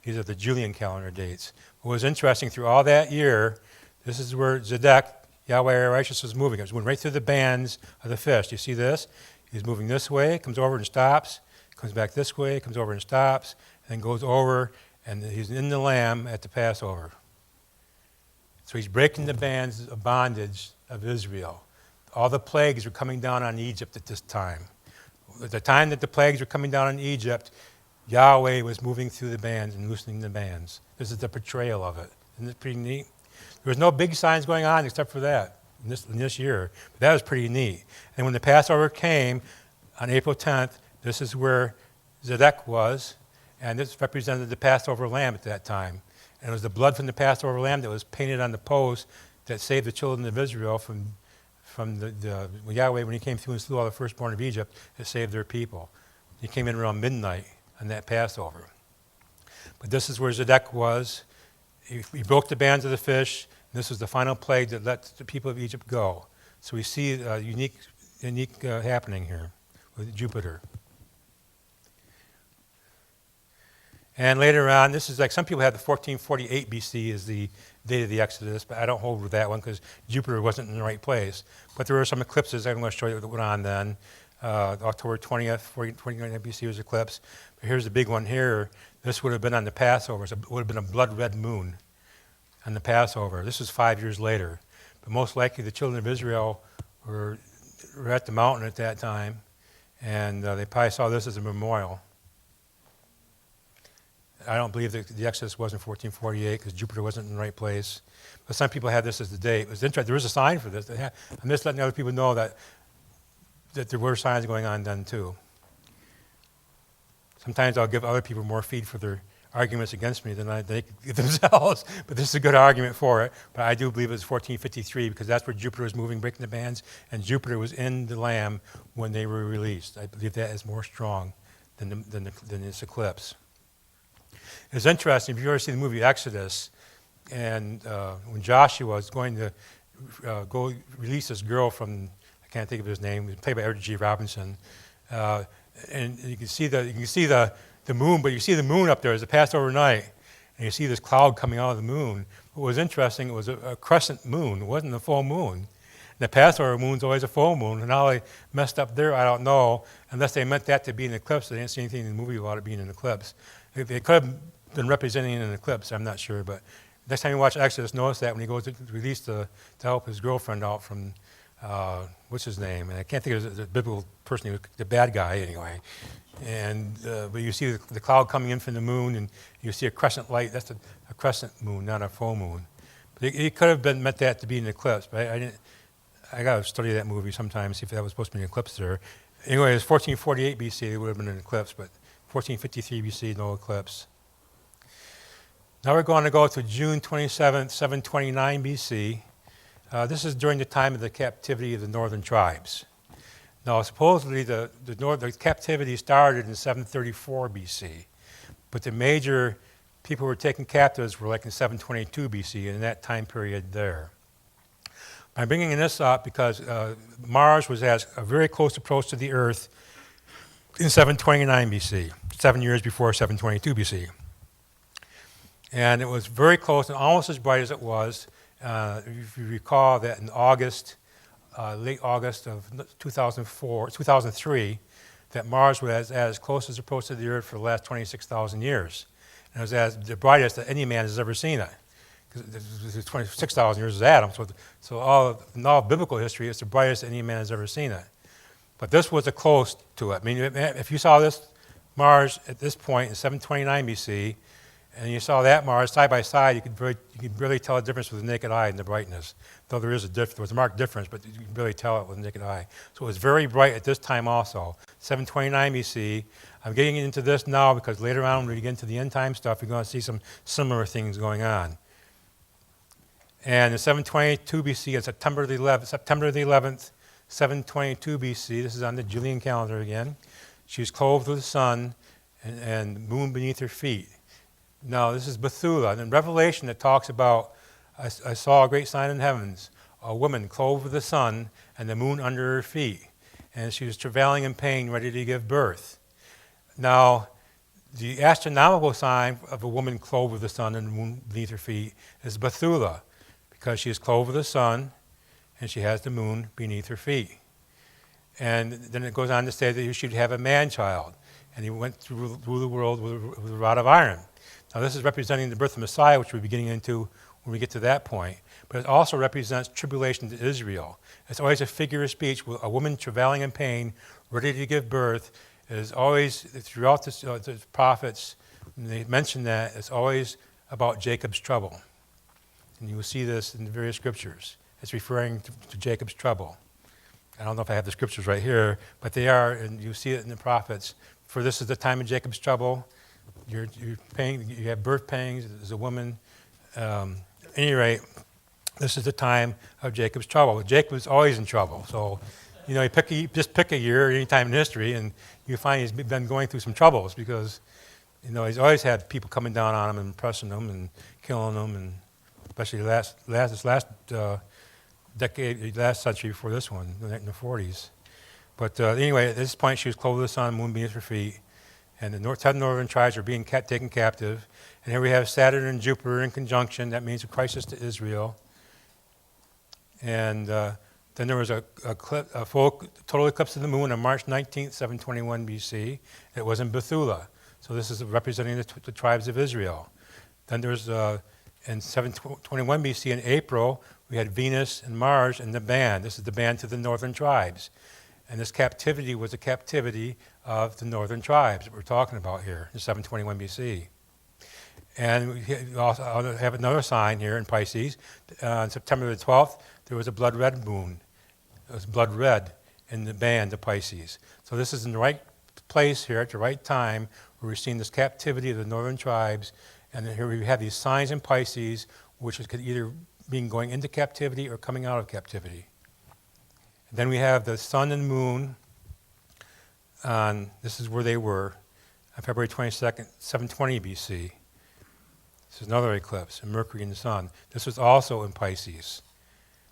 These are the Julian calendar dates. What was interesting through all that year, this is where Zedek, Yahweh our righteousness, was moving. It was moving right through the bands of the fish. Do you see this? He's moving this way, comes over and stops, comes back this way, comes over and stops, and then goes over, and he's in the lamb at the Passover. So he's breaking the bands of bondage of Israel. All the plagues were coming down on Egypt at this time. At the time that the plagues were coming down on Egypt, Yahweh was moving through the bands and loosening the bands. This is the portrayal of it. Isn't it pretty neat? There was no big signs going on except for that in this year. But that was pretty neat. And when the Passover came on April 10th, this is where Zedek was, and this represented the Passover lamb at that time. And it was the blood from the Passover lamb that was painted on the post that saved the children of Israel from Yahweh, when he came through and slew all the firstborn of Egypt, it saved their people. He came in around midnight on that Passover. But this is where Zedek was. He broke the bands of the fish. And this was the final plague that let the people of Egypt go. So we see a unique happening here with Jupiter. And later on, this is like some people have the 1448 BC as the date of the Exodus, but I don't hold with that one because Jupiter wasn't in the right place. But there were some eclipses I'm going to show you that went on then. October 20th, 1449 BC was eclipse. But here's the big one here. This would have been on the Passover. It would have been a blood red moon on the Passover. This was 5 years later. But most likely the children of Israel were at the mountain at that time, and they probably saw this as a memorial. I don't believe that the Exodus was in 1448 because Jupiter wasn't in the right place. But some people had this as the date. It was interesting. There was a sign for this. I'm just letting other people know that there were signs going on then too. Sometimes I'll give other people more feed for their arguments against me than they give themselves. But this is a good argument for it. But I do believe it was 1453 because that's where Jupiter was moving, breaking the bands, and Jupiter was in the Lamb when they were released. I believe that is more strong than this eclipse. It's interesting, if you ever see the movie Exodus, and when Joshua was going to go release this girl from, I can't think of his name, played by Edward G. Robinson, and you can see the moon, but you see the moon up there as it passed overnight, and you see this cloud coming out of the moon. What was interesting, it was a crescent moon. It wasn't a full moon. And the Passover moon's always a full moon, and how they messed up there, I don't know, unless they meant that to be an eclipse. They didn't see anything in the movie about it being an eclipse. It could have been representing an eclipse, I'm not sure, but next time you watch Exodus, notice that when he goes to release to help his girlfriend out from, what's his name? And I can't think of the biblical person, the bad guy anyway. And but you see the cloud coming in from the moon, and you see a crescent light. That's a crescent moon, not a full moon. But it could have been meant that to be an eclipse, but I didn't. I got to study that movie sometime, see if that was supposed to be an eclipse there. Anyway, it was 1448 BC, it would have been an eclipse, but 1453 BC, no eclipse. Now we're going to go to June 27th, 729 BC. This is during the time of the captivity of the northern tribes. Now, supposedly the captivity started in 734 BC, but the major people who were taken captives were like in 722 BC, in that time period there. I'm bringing this up because Mars was at a very close approach to the Earth in 729 BC, 7 years before 722 BC. And it was very close and almost as bright as it was. If you recall that in August, late August of 2003, that Mars was as close as approach to the Earth for the last 26,000 years. And it was as the brightest that any man has ever seen it. Because 26,000 years is Adam, so in all biblical history, it's the brightest any man has ever seen it. But this was close to it. I mean, if you saw this Mars at this point in 729 BC, and you saw that Mars side by side, you could really tell the difference with the naked eye in the brightness. Though there was a marked difference, but you can really tell it with the naked eye. So it was very bright at this time also, 729 BC. I'm getting into this now because later on when we get into the end time stuff, you're going to see some similar things going on. And in 722 BC, on September the 11th, 722 BC, this is on the Julian calendar again, she was clothed with the sun and moon beneath her feet. Now, this is Bethula. And in Revelation, it talks about, I saw a great sign in the heavens, a woman clothed with the sun and the moon under her feet. And she was travailing in pain, ready to give birth. Now, the astronomical sign of a woman clothed with the sun and the moon beneath her feet is Bethula, because she is clothed with the sun and she has the moon beneath her feet. And then it goes on to say that you should have a man-child. And he went through the world with a rod of iron. Now, this is representing the birth of Messiah, which we'll be getting into when we get to that point. But it also represents tribulation to Israel. It's always a figure of speech. A woman travailing in pain, ready to give birth, is always, throughout the prophets, when they mention that, it's always about Jacob's trouble. And you will see this in the various scriptures. It's referring to Jacob's trouble. I don't know if I have the scriptures right here, but they are, and you see it in the prophets. For this is the time of Jacob's trouble. You're you have birth pangs as a woman. At any rate, this is the time of Jacob's trouble. Jacob is always in trouble. So, you just pick a year, any time in history, and you find he's been going through some troubles because, he's always had people coming down on him and pressing him and killing him, and especially this last decade, last century before this one, in the 40s. But anyway, at this point, she was clothed with the sun, moon beneath her feet. And the 10 northern tribes are being taken captive. And here we have Saturn and Jupiter in conjunction. That means a crisis to Israel. And then there was a full total eclipse of the moon on March 19th, 721 BC. It was in Bethula. So this is representing the tribes of Israel. Then there's in 721 BC in April, we had Venus and Mars and the band. This is the band to the northern tribes. And this captivity was a captivity of the northern tribes that we're talking about here in 721 BC. And we also have another sign here in Pisces. On September the 12th, there was a blood red moon. It was blood red in the band of Pisces. So this is in the right place here at the right time where we're seeing this captivity of the northern tribes. And then here we have these signs in Pisces, which could either be going into captivity or coming out of captivity. Then we have the sun and moon this is where they were, on February 22nd, 720 BC. This is another eclipse, and Mercury and the sun. This was also in Pisces.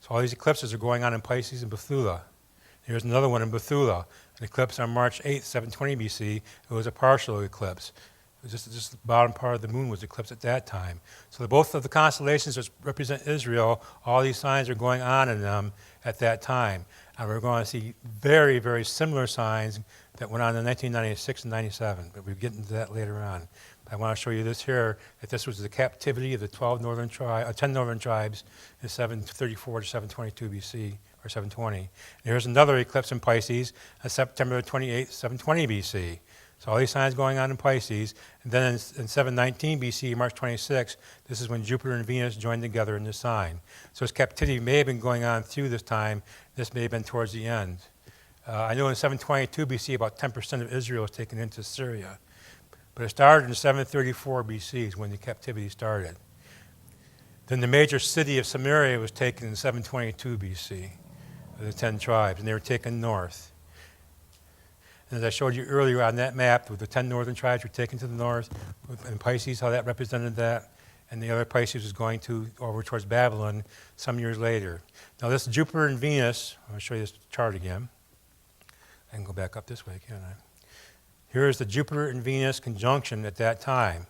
So all these eclipses are going on in Pisces and Bethula. Here's another one in Bethula, an eclipse on March 8th, 720 BC. It was a partial eclipse. It was just the bottom part of the moon was eclipsed at that time. So both of the constellations that represent Israel, all these signs are going on in them at that time. And we're going to see very, very similar signs that went on in 1996 and 97, but we'll get into that later on. But I want to show you this here, that this was the captivity of the 10 northern tribes in 734 to 722 BC, or 720. And here's another eclipse in Pisces on September 28th, 720 BC. So all these signs going on in Pisces. And then in 719 BC, March 26, this is when Jupiter and Venus joined together in this sign. So this captivity may have been going on through this time. This may have been towards the end. I know in 722 BC, about 10% of Israel was taken into Syria. But it started in 734 BC is when the captivity started. Then the major city of Samaria was taken in 722 BC, the 10 tribes, and they were taken north. And as I showed you earlier on that map, with the 10 northern tribes were taken to the north, and Pisces, how that represented that, and the other Pisces was going over towards Babylon some years later. Now this Jupiter and Venus, I'll show you this chart again. I can go back up this way, can't I? Here's the Jupiter and Venus conjunction at that time.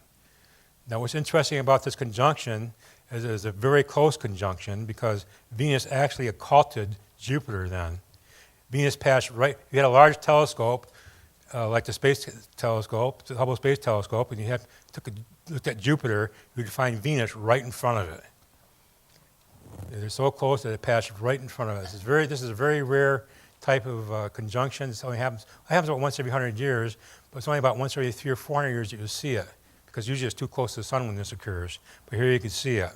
Now what's interesting about this conjunction is it is a very close conjunction because Venus actually occulted Jupiter then. Venus passed right, if you had a large telescope, like the space telescope, the Hubble Space Telescope, and you looked at Jupiter, you'd find Venus right in front of it. They're so close that it passed right in front of us. This is a very rare type of conjunction. It only happens about once every 100 years, but it's only about once every 300 or 400 years that you'll see it, because usually it's too close to the sun when this occurs. But here you can see it.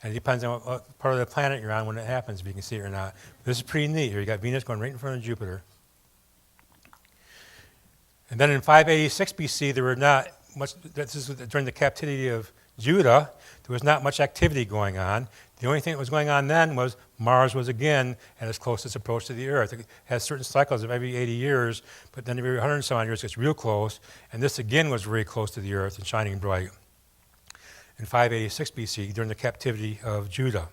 And it depends on what part of the planet you're on when it happens, if you can see it or not. This is pretty neat. Here you got Venus going right in front of Jupiter. And then in 586 BC, there were not much, this is during the captivity of Judah, there was not much activity going on. The only thing that was going on then was Mars was again at its closest approach to the Earth. It has certain cycles of every 80 years, but then every 100 and some odd years it gets real close. And this again was very close to the Earth and shining bright in 586 BC during the captivity of Judah.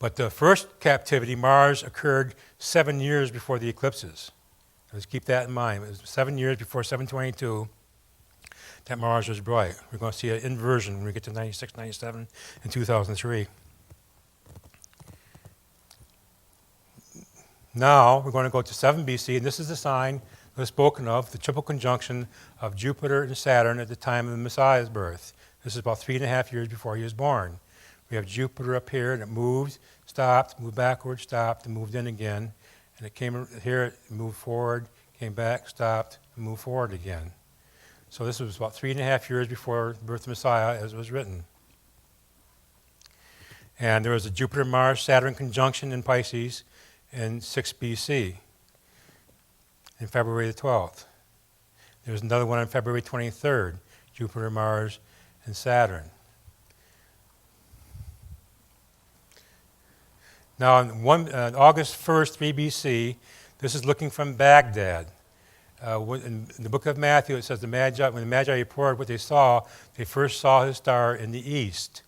But the first captivity, Mars, occurred 7 years before the eclipses. Let's keep that in mind. It was 7 years before 722 that Mars was bright. We're going to see an inversion when we get to 96, 97, and 2003. Now we're going to go to 7 BC, and this is the sign that was spoken of, the triple conjunction of Jupiter and Saturn at the time of the Messiah's birth. This is about 3.5 years before he was born. We have Jupiter up here, and it moved, stopped, moved backward, stopped, and moved in again. And it came here, it moved forward, came back, stopped, and moved forward again. So this was about 3.5 years before the birth of Messiah, as it was written. And there was a Jupiter-Mars-Saturn conjunction in Pisces in 6 BC, in February the 12th. There was another one on February 23rd, Jupiter, Mars, and Saturn. Now, on August 1st, 3 BC, this is looking from Baghdad. In the book of Matthew, it says when the Magi reported what they saw, they first saw his star in the east.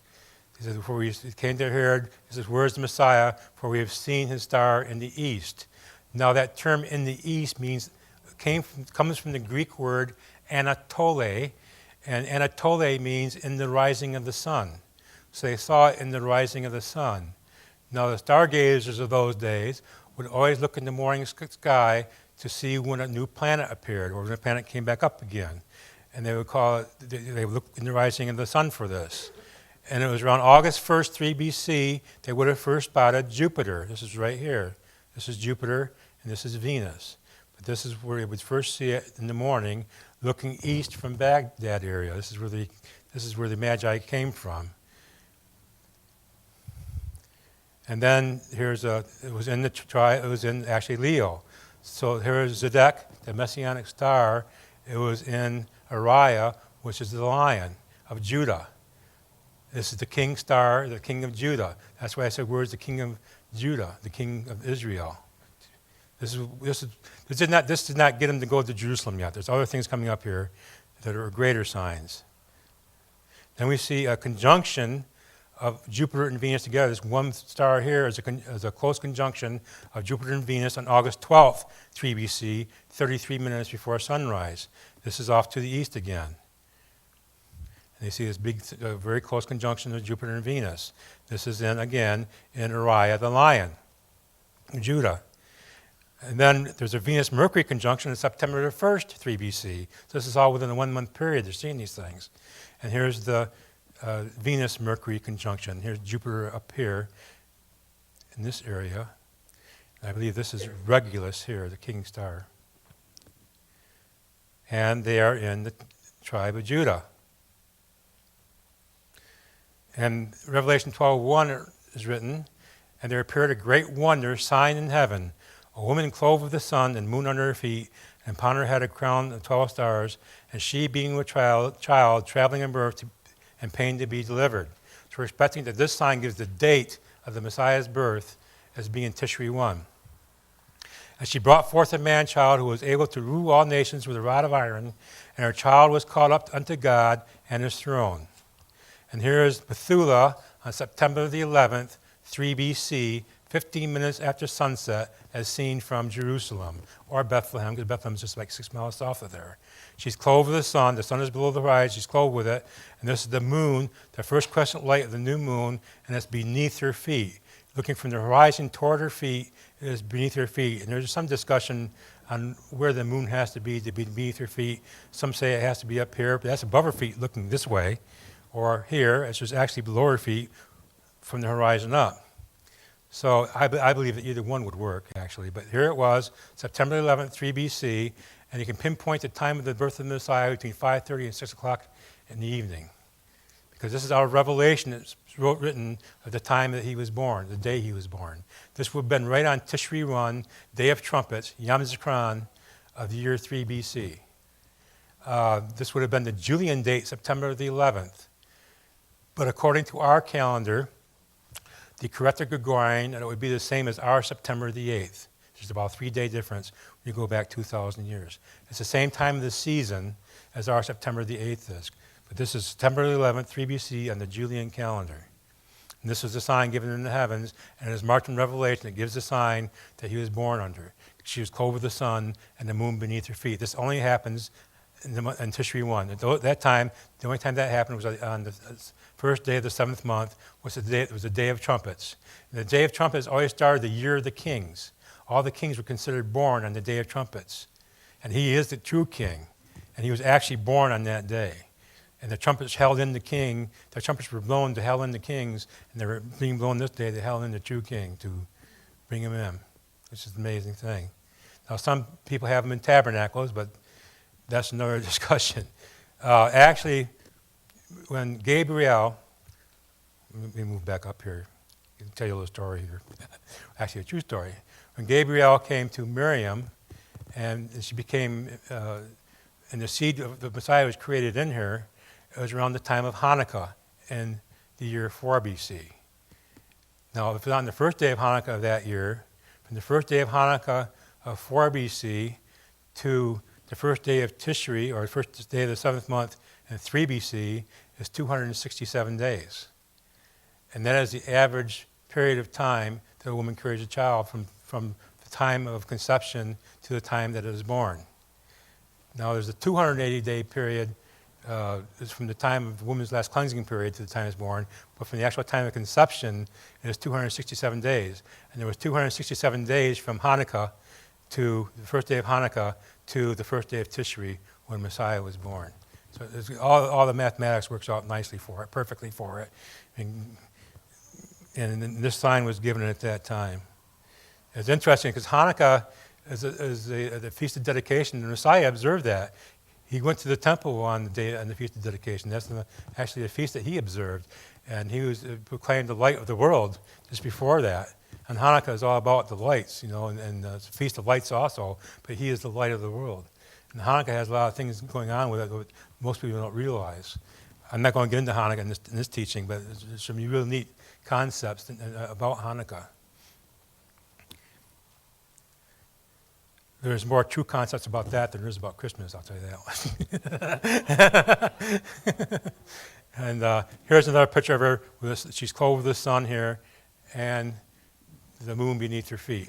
He says, before we came to Herod, he says, "Where is the Messiah? For we have seen his star in the east." Now, that term "in the east" comes from the Greek word Anatole, and Anatole means "in the rising of the sun." So they saw it in the rising of the sun. Now, the stargazers of those days would always look in the morning sky to see when a new planet appeared or when a planet came back up again. And they would they would look in the rising of the sun for this. And it was around August 1st, 3 BC, they would have first spotted Jupiter. This is right here. This is Jupiter, and this is Venus. But this is where they would first see it in the morning, looking east from Baghdad area. This is where the Magi came from. And then it was in actually Leo. So here's Zedek, the Messianic star. It was in Uriah, which is the lion of Judah. This is the king star, the king of Judah. That's why I said, where's the king of Judah, the king of Israel? This did not get him to go to Jerusalem yet. There's other things coming up here that are greater signs. Then we see a conjunction of Jupiter and Venus together. This one star here is a close conjunction of Jupiter and Venus on August 12th, 3 BC, 33 minutes before sunrise. This is off to the east again. And you see this big, very close conjunction of Jupiter and Venus. This is again in Uriah the lion, Judah. And then there's a Venus-Mercury conjunction on September the 1st, 3 BC. So this is all within a 1 month period. They're seeing these things. And here's the Venus-Mercury conjunction. Here's Jupiter up here in this area. And I believe this is Regulus here, the king star. and they are in the tribe of Judah. And Revelation 12:1 is written, and there appeared a great wonder, sign in heaven, a woman clothed with the sun and moon under her feet, and upon her head a crown of 12 stars, and she being with child traveling in birth and pain to be delivered. So we're expecting that this sign gives the date of the Messiah's birth as being Tishri 1. And she brought forth a man-child who was able to rule all nations with a rod of iron, and her child was caught up unto God and his throne. And here is Bethula on September the 11th, 3 BC, 15 minutes after sunset, as seen from Jerusalem, or Bethlehem, because Bethlehem is just like 6 miles south of there. She's clothed with the sun is below the horizon, she's clothed with it, and this is the moon, the first crescent light of the new moon, and it's beneath her feet. Looking from the horizon toward her feet, it is beneath her feet. And there's some discussion on where the moon has to be beneath her feet. Some say it has to be up here, but that's above her feet looking this way, or here, it's just actually below her feet from the horizon up. So I believe that either one would work, actually. But here it was, September 11th, 3 BC, and you can pinpoint the time of the birth of the Messiah between 5:30 and 6 o'clock in the evening. Because this is our revelation that's written of the time that he was born, the day he was born. This would have been right on Tishri 1, Day of Trumpets, Yom Zikron, of the year 3 BC. This would have been the Julian date, September the 11th. But according to our calendar, the correct Gregorian, it would be the same as our September the 8th. There's about a 3-day difference when you go back 2,000 years. It's the same time of the season as our September the 8th is. But this is September the 11th, 3 BC on the Julian calendar. And this was the sign given in the heavens, and it is marked in Revelation. It gives the sign that he was born under. She was clothed with the sun and the moon beneath her feet. This only happens in Tishri 1. At that time, the only time that happened was on the first day of the 7th month, it was the Day of Trumpets. And the Day of Trumpets always started the year of the kings. All the kings were considered born on the Day of Trumpets. And he is the true king. And he was actually born on that day. And the trumpets held in the king. The trumpets were blown to hell in the kings, and they were being blown this day to hell in the true king to bring him in, which is an amazing thing. Now, some people have them in tabernacles, but that's another discussion. Actually, when Gabriel, let me move back up here. I can tell you a little story here. Actually, a true story. When Gabriel came to Miriam, and she became, and the seed of the Messiah was created in her, it was around the time of Hanukkah in the year 4 BC. Now, if it's on the first day of Hanukkah of that year, from the first day of Hanukkah of 4 BC to the first day of Tishri, or the first day of the 7th month in 3 BC, is 267 days. And that is the average period of time that a woman carries a child from the time of conception to the time that it is born. Now, there's a 280-day period. Is from the time of the woman's last cleansing period to the time it's born, but from the actual time of conception, it is 267 days. And there was 267 days from Hanukkah to the first day of Hanukkah to the first day of Tishri when Messiah was born. So all the mathematics works out nicely for it, perfectly for it. And this sign was given at that time. It's interesting because Hanukkah is the Feast of Dedication, and Messiah observed that. He went to the temple on the Feast of Dedication. That's actually the feast that he observed. And he was proclaimed the light of the world just before that. And Hanukkah is all about the lights, and it's a Feast of Lights also, but he is the light of the world. And Hanukkah has a lot of things going on with it that most people don't realize. I'm not going to get into Hanukkah in this teaching, but there's some really neat concepts about Hanukkah. There's more true concepts about that than there is about Christmas, I'll tell you that. And here's another picture of her. She's clothed with the sun here and the moon beneath her feet.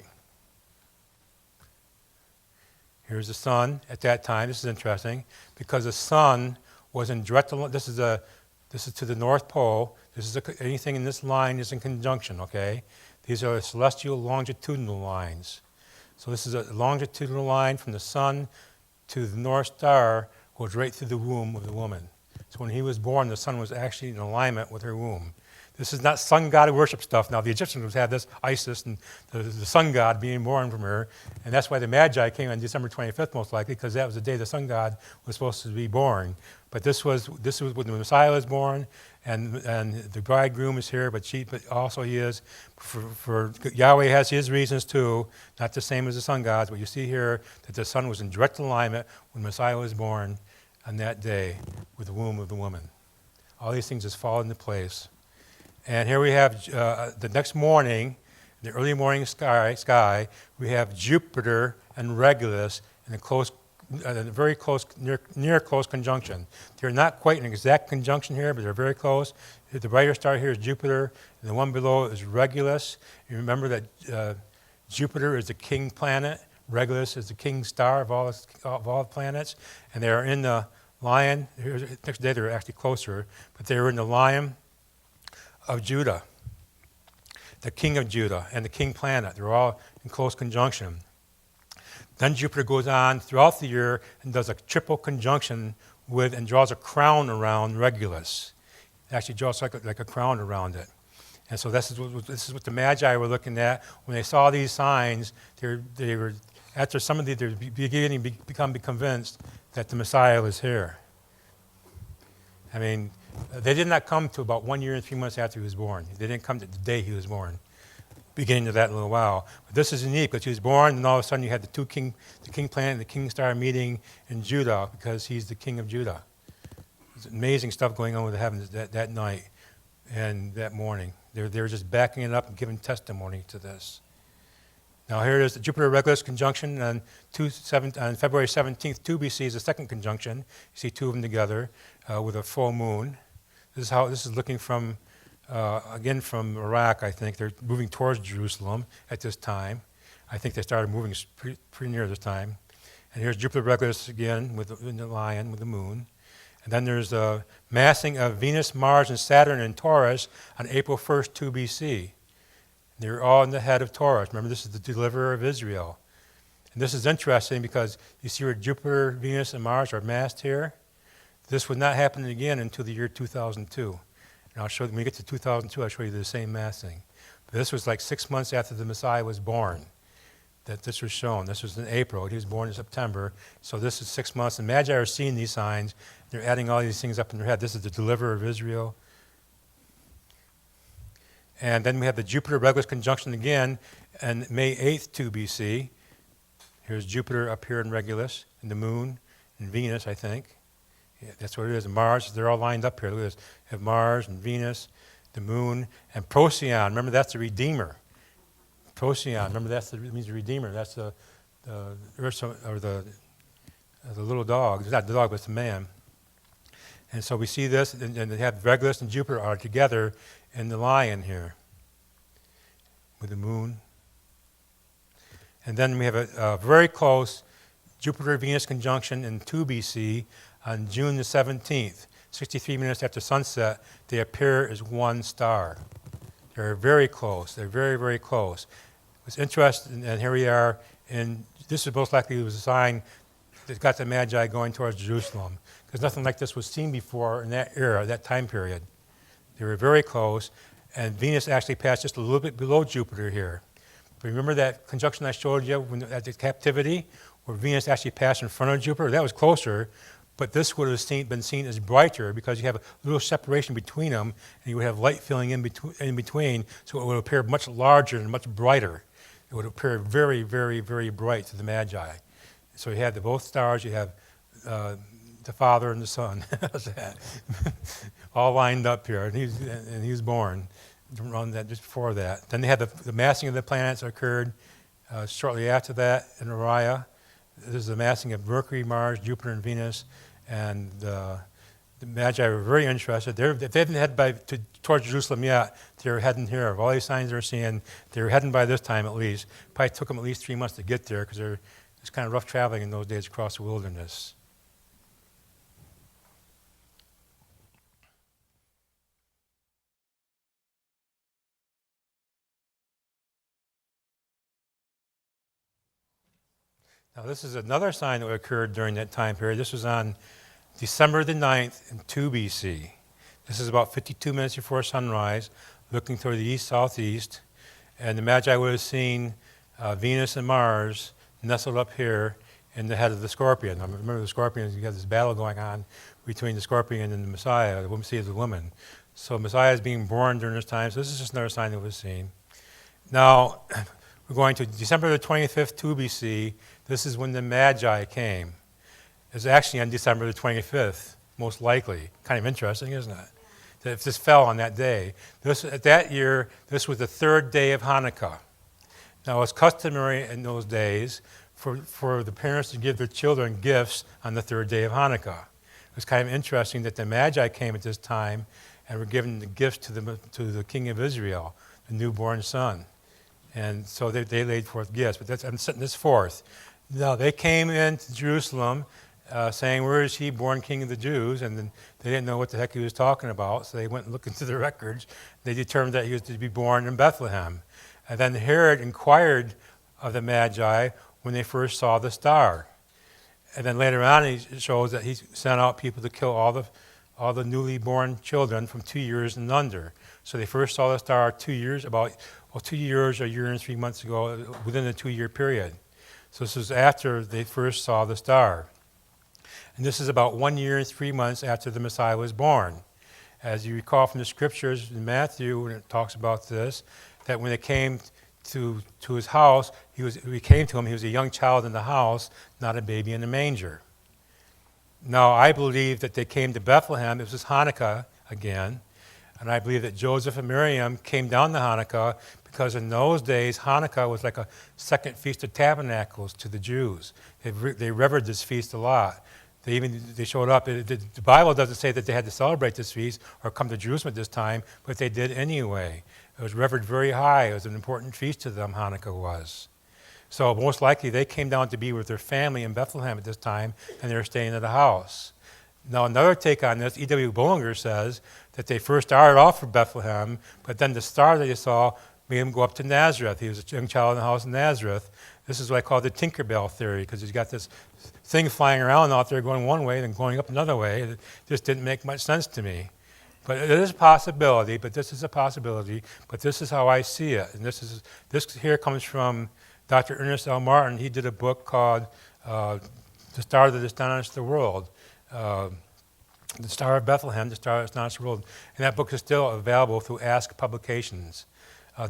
Here's the sun at that time. This is interesting because the sun was in direct. This is to the North Pole. Anything in this line is in conjunction. Okay, these are celestial longitudinal lines. So this is a longitudinal line from the sun to the North Star, goes right through the womb of the woman. So when he was born, the sun was actually in alignment with her womb. This is not sun god worship stuff. Now, the Egyptians had this, Isis, and the sun god being born from her. And that's why the Magi came on December 25th, most likely, because that was the day the sun god was supposed to be born. But this was when the Messiah was born, and the bridegroom is here, but also he is. For Yahweh has his reasons too, not the same as the sun gods. But you see here that the sun was in direct alignment when Messiah was born on that day with the womb of the woman. All these things just fall into place. And here we have the next morning, the early morning sky, we have Jupiter and Regulus in a very close, near close conjunction. They're not quite an exact conjunction here, but they're very close. The brighter star here is Jupiter, and the one below is Regulus. You remember that Jupiter is the king planet. Regulus is the king star of all the planets, and they are in the Lion. Next day they're actually closer, but they were in the Lion of Judah, the king of Judah, and the king planet. They're all in close conjunction. Then Jupiter goes on throughout the year and does a triple conjunction with and draws a crown around Regulus. It actually draws like a crown around it. And so this is what the Magi were looking at when they saw these signs. They were after some of these, they're beginning to become convinced that the Messiah was here. I mean, they did not come to about 1 year and 3 months after he was born. They didn't come to the day he was born, beginning of that in a little while. But this is unique because he was born, and all of a sudden you had the king planet and the king star meeting in Judah because he's the king of Judah. There's amazing stuff going on with the heavens that night and that morning. They were just backing it up and giving testimony to this. Now here it is, the Jupiter-Regulus conjunction on February 17th, 2 BC is the second conjunction. You see two of them together with a full moon. This is looking from, again from Iraq, I think. They're moving towards Jerusalem at this time. I think they started moving pretty near this time. And here's Jupiter-Regulus again with the Lion, with the moon. And then there's the massing of Venus, Mars, and Saturn in Taurus on April 1st, 2 BC. They're all in the head of Taurus. Remember, this is the deliverer of Israel. And this is interesting because you see where Jupiter, Venus, and Mars are massed here. This would not happen again until the year 2002. And I'll show you, when we get to 2002, I'll show you the same massing. But this was like 6 months after the Messiah was born that this was shown. This was in April. He was born in September. So this is 6 months. And Magi are seeing these signs. They're adding all these things up in their head. This is the deliverer of Israel. And then we have the Jupiter-Regulus conjunction again on May 8th, 2 BC. Here's Jupiter up here in Regulus, and the moon, and Venus, I think. Yeah, that's what it is. And Mars, they're all lined up here. Look at this. You have Mars and Venus, the moon, and Procyon. Remember, that's the Redeemer. Procyon, remember, that means the Redeemer. That's the little dog. It's not the dog, but it's the man. And so we see this, and they have Regulus and Jupiter are together in the Lion here with the moon. And then we have a very close Jupiter-Venus conjunction in 2 BC on June the 17th. 63 minutes after sunset, they appear as one star. They're very close. They're very, very close. What's interesting, and here we are, and this is most likely was a sign that got the Magi going towards Jerusalem, because nothing like this was seen before in that era, that time period. They were very close, and Venus actually passed just a little bit below Jupiter here. But remember that conjunction I showed you at the captivity, where Venus actually passed in front of Jupiter? That was closer, but this would have been seen as brighter because you have a little separation between them, and you would have light filling in between, so it would appear much larger and much brighter. It would appear very, very, very bright to the Magi. So you have both stars, you have the Father and the Son, all lined up here, and he was born around that, just before that. Then they had the massing of the planets occurred shortly after that in Orion. This is the massing of Mercury, Mars, Jupiter, and Venus, and the Magi were very interested. They haven't headed towards Jerusalem yet. They're heading here. Of all these signs they're seeing, they're heading by this time at least. Probably took them at least 3 months to get there because it's kind of rough traveling in those days across the wilderness. Now, this is another sign that occurred during that time period. This was on December the 9th in 2 BC. This is about 52 minutes before sunrise, looking toward the east-southeast, and the Magi would have seen Venus and Mars nestled up here in the head of the scorpion. Now, remember the scorpion, you got this battle going on between the scorpion and the Messiah. The woman sees the woman. So Messiah is being born during this time, so this is just another sign that was seen. Now, we're going to December the 25th, 2 BC. This is when the Magi came. It's actually on December the 25th, most likely. Kind of interesting, isn't it? That if this fell on that day. That year, this was the third day of Hanukkah. Now, it's customary in those days for the parents to give their children gifts on the third day of Hanukkah. It was kind of interesting that the Magi came at this time and were given the gifts to the king of Israel, the newborn son. And so they laid forth gifts. But I'm setting this forth. Now, they came into Jerusalem saying, "Where is he, born king of the Jews?" And then they didn't know what the heck he was talking about, so they went and looked into the records. They determined that he was to be born in Bethlehem. And then Herod inquired of the Magi when they first saw the star. And then later on, it shows that he sent out people to kill all the newly born children from 2 years and under. So they first saw the star 2 years, 2 years, a year and 3 months ago, within a 2-year period. So this was after they first saw the star. And this is about 1 year and 3 months after the Messiah was born. As you recall from the scriptures in Matthew, when it talks about this, that when they came to his house, he was a young child in the house, not a baby in the manger. Now, I believe that they came to Bethlehem. It was Hanukkah again. And I believe that Joseph and Miriam came down to Hanukkah because in those days, Hanukkah was like a second Feast of Tabernacles to the Jews. They revered this feast a lot. They showed up. The Bible doesn't say that they had to celebrate this feast or come to Jerusalem at this time, but they did anyway. It was revered very high. It was an important feast to them, Hanukkah was. So most likely they came down to be with their family in Bethlehem at this time, and they were staying at a house. Now another take on this, E.W. Bullinger says that they first started off for Bethlehem, but then the star that they saw made him go up to Nazareth. He was a young child in the house in Nazareth. This is what I call the Tinkerbell theory, because he's got this thing flying around out there going one way and going up another way. It just didn't make much sense to me. But it is a possibility, but this is how I see it. And this here comes from Dr. Ernest L. Martin. He did a book called The Star That Astonished the World. The Star of Bethlehem, The Star That Astonished the World. And that book is still available through Ask Publications.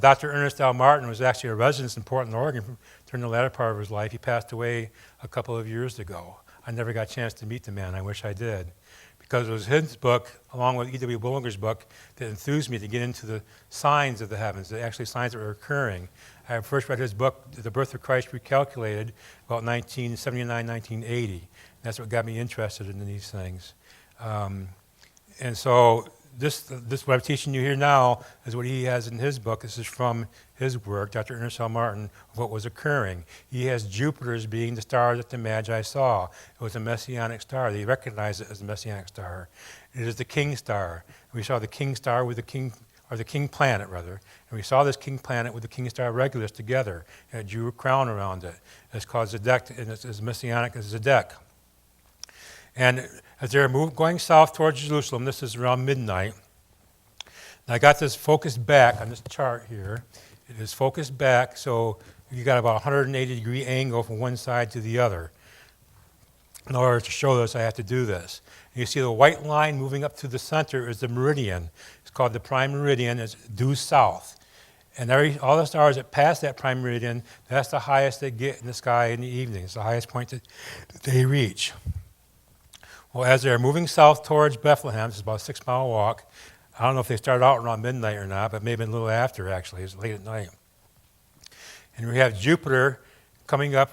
Dr. Ernest L. Martin was actually a resident in Portland, Oregon during the latter part of his life. He passed away a couple of years ago. I never got a chance to meet the man. I wish I did. Because it was his book, along with E.W. Bullinger's book, that enthused me to get into the signs of the heavens, the actually signs that were occurring. I first read his book, The Birth of Christ Recalculated, about 1979, 1980. That's what got me interested in these things. And so this what I'm teaching you here now is what he has in his book. This is from his work, Dr. Ernest L. Martin, of what was occurring. He has Jupiter as being the star that the Magi saw. It was a messianic star. They recognized it as a messianic star. It is the king star. We saw the king star with the king planet, rather. And we saw this king planet with the king star Regulus together. And it drew a crown around it. It's called Zedek, and it's as messianic as Zedek. And as they're going south towards Jerusalem, this is around midnight. And I got this focused back on this chart here. It is focused back, so you got about a 180-degree angle from one side to the other. In order to show this, I have to do this. And you see the white line moving up to the center is the meridian. It's called the prime meridian. It's due south. And all the stars that pass that prime meridian, that's the highest they get in the sky in the evening. It's the highest point that they reach. Well, as they're moving south towards Bethlehem, it's about a 6-mile walk. I don't know if they started out around midnight or not, but maybe a little after, actually. It's late at night. And we have Jupiter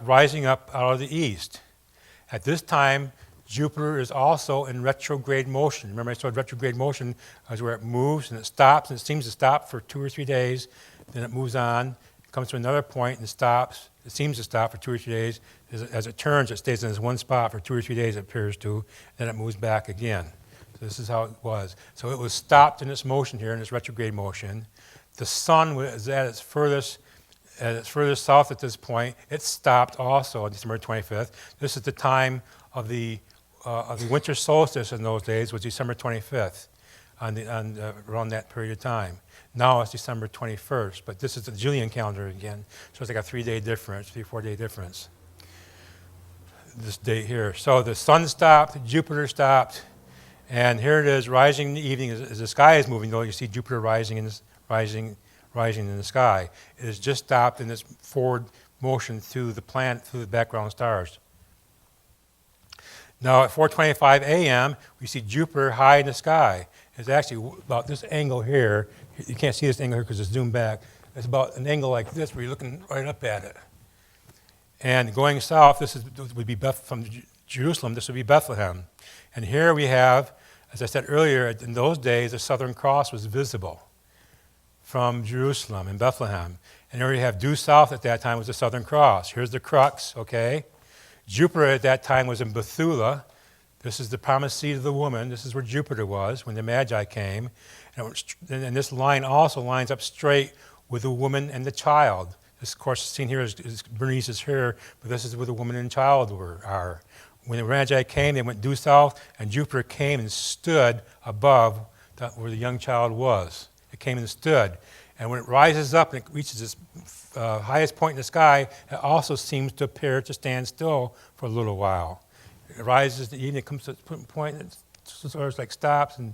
rising up out of the east. At this time, Jupiter is also in retrograde motion. Remember I said retrograde motion is where it moves and it stops, and it seems to stop for 2 or 3 days. Then it moves on, comes to another point and stops. It seems to stop for 2 or 3 days. As it turns, it stays in this one spot for 2 or 3 days, it appears to. Then it moves back again. So this is how it was. So it was stopped in its motion here, in its retrograde motion. The sun was at its furthest south at this point. It stopped also on December 25th. This is the time of the winter solstice in those days, was December 25th. around that period of time. Now it's December 21st, but this is the Julian calendar again, so it's like a 3-day difference, 4-day difference. This date here. So the sun stopped, Jupiter stopped, and here it is rising in the evening as the sky is moving. Though you see Jupiter rising in the sky. It has just stopped in its forward motion through the planet, through the background stars. Now at 4:25 a.m., we see Jupiter high in the sky. It's actually about this angle here. You can't see this angle here because it's zoomed back. It's about an angle like this where you're looking right up at it. And going south, would be from Jerusalem, this would be Bethlehem. And here we have, as I said earlier, in those days, the Southern Cross was visible from Jerusalem and Bethlehem. And here we have due south at that time was the Southern Cross. Here's the crux, okay? Jupiter at that time was in Bethula. This is the promised seed of the woman. This is where Jupiter was when the Magi came. And this line also lines up straight with the woman and the child. This, of course, seen here is Bernice's hair, but this is where the woman and child are. When the Magi came, they went due south, and Jupiter came and stood above where the young child was. It came and stood. And when it rises up and it reaches its highest point in the sky, it also seems to appear to stand still for a little while. It rises in the evening, it comes to a point, it sort of like stops, and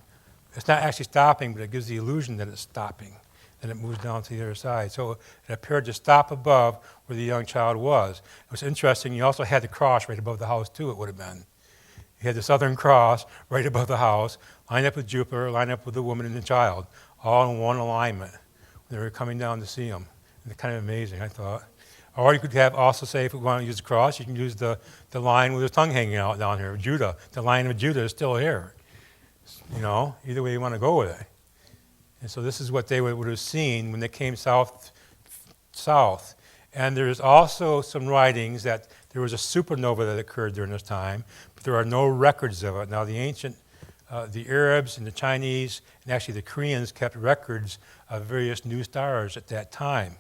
it's not actually stopping, but it gives the illusion that it's stopping. Then it moves down to the other side. So it appeared to stop above where the young child was. It was interesting, you also had the cross right above the house too, it would have been. You had the Southern Cross right above the house, lined up with Jupiter, lined up with the woman and the child, all in one alignment when they were coming down to see him. And it's kind of amazing, I thought. Or you could have also say, if we want to use the cross, you can use the line with his tongue hanging out down here, Judah. The line of Judah is still here. You know, either way you want to go with it. And so this is what they would have seen when they came south. And there's also some writings that there was a supernova that occurred during this time, but there are no records of it. Now the Arabs and the Chinese, and actually the Koreans kept records of various new stars at that time.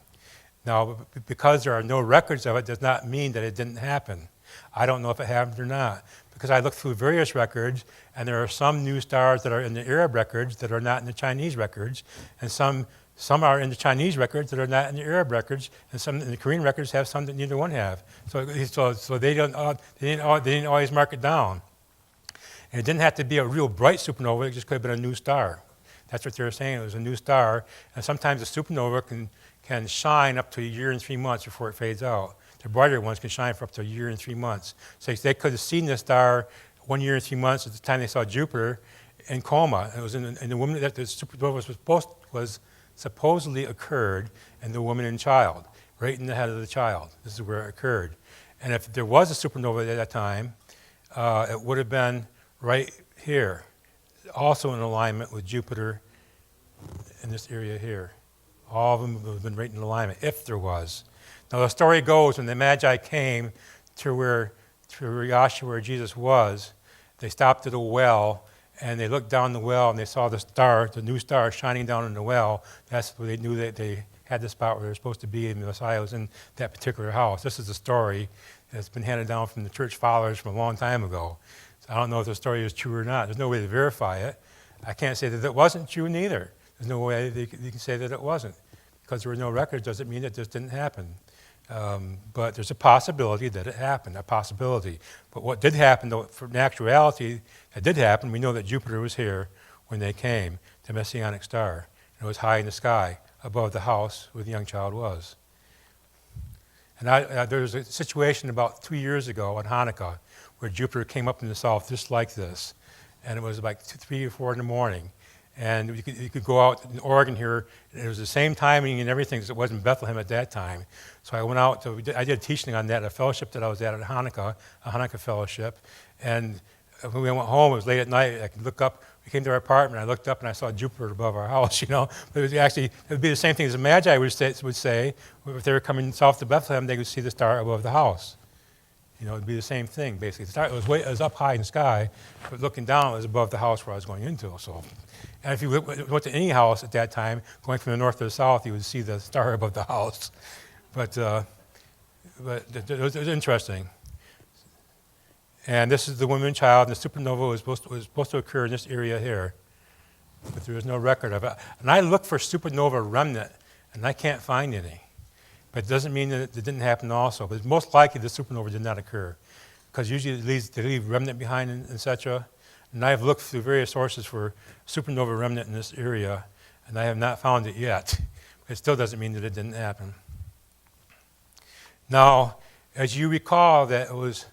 Now, because there are no records of it does not mean that it didn't happen. I don't know if it happened or not, because I looked through various records, and there are some new stars that are in the Arab records that are not in the Chinese records, and some are in the Chinese records that are not in the Arab records, and some in the Korean records have some that neither one have. So they didn't always mark it down. And it didn't have to be a real bright supernova, it just could have been a new star. That's what they were saying, it was a new star, and sometimes a supernova can shine up to a year and 3 months before it fades out. The brighter ones can shine for up to a year and 3 months. So they could have seen this star 1 year and 3 months at the time they saw Jupiter in coma. It was in the woman that the supernova was supposedly occurred in the woman and child, right in the head of the child. This is where it occurred. And if there was a supernova at that time, it would have been right here, also in alignment with Jupiter in this area here. All of them would have been right in alignment, if there was. Now the story goes, when the Magi came to where Yeshua, where Jesus was, they stopped at a well, and they looked down the well, and they saw the star, the new star, shining down in the well. That's where they knew that they had the spot where they were supposed to be, and the Messiah was in that particular house. This is a story that's been handed down from the church fathers from a long time ago. So I don't know if the story is true or not. There's no way to verify it. I can't say that it wasn't true neither. There's no way they can say that it wasn't. Because there were no records doesn't mean that this didn't happen. But there's a possibility that it happened, a possibility. But what did happen, though, in actuality, it did happen. We know that Jupiter was here when they came, the Messianic star. It was high in the sky above the house where the young child was. And there was a situation about 2 years ago on Hanukkah where Jupiter came up in the south just like this. And it was like 3 or 4 in the morning. And you could go out in Oregon here, and it was the same timing and everything as it was in Bethlehem at that time. So I went out, I did teaching on that at a fellowship that I was at Hanukkah, a Hanukkah fellowship. And when we went home, it was late at night, I could look up, we came to our apartment, I looked up and I saw Jupiter above our house, you know. But it would be the same thing as the Magi would say, if they were coming south to Bethlehem, they could see the star above the house. You know, it would be the same thing, basically. The star, it was up high in the sky, but looking down, it was above the house where I was going into. So, and if you went to any house at that time, going from the north to the south, you would see the star above the house. But it was interesting. And this is the woman and child, and the supernova was supposed to occur in this area here. but there is no record of it. And I look for supernova remnant, and I can't find any. But it doesn't mean that it didn't happen also. But most likely the supernova did not occur, because usually they leave remnant behind, etc. And I've looked through various sources for supernova remnant in this area, and I have not found it yet. It still doesn't mean that it didn't happen. Now, as you recall, that it was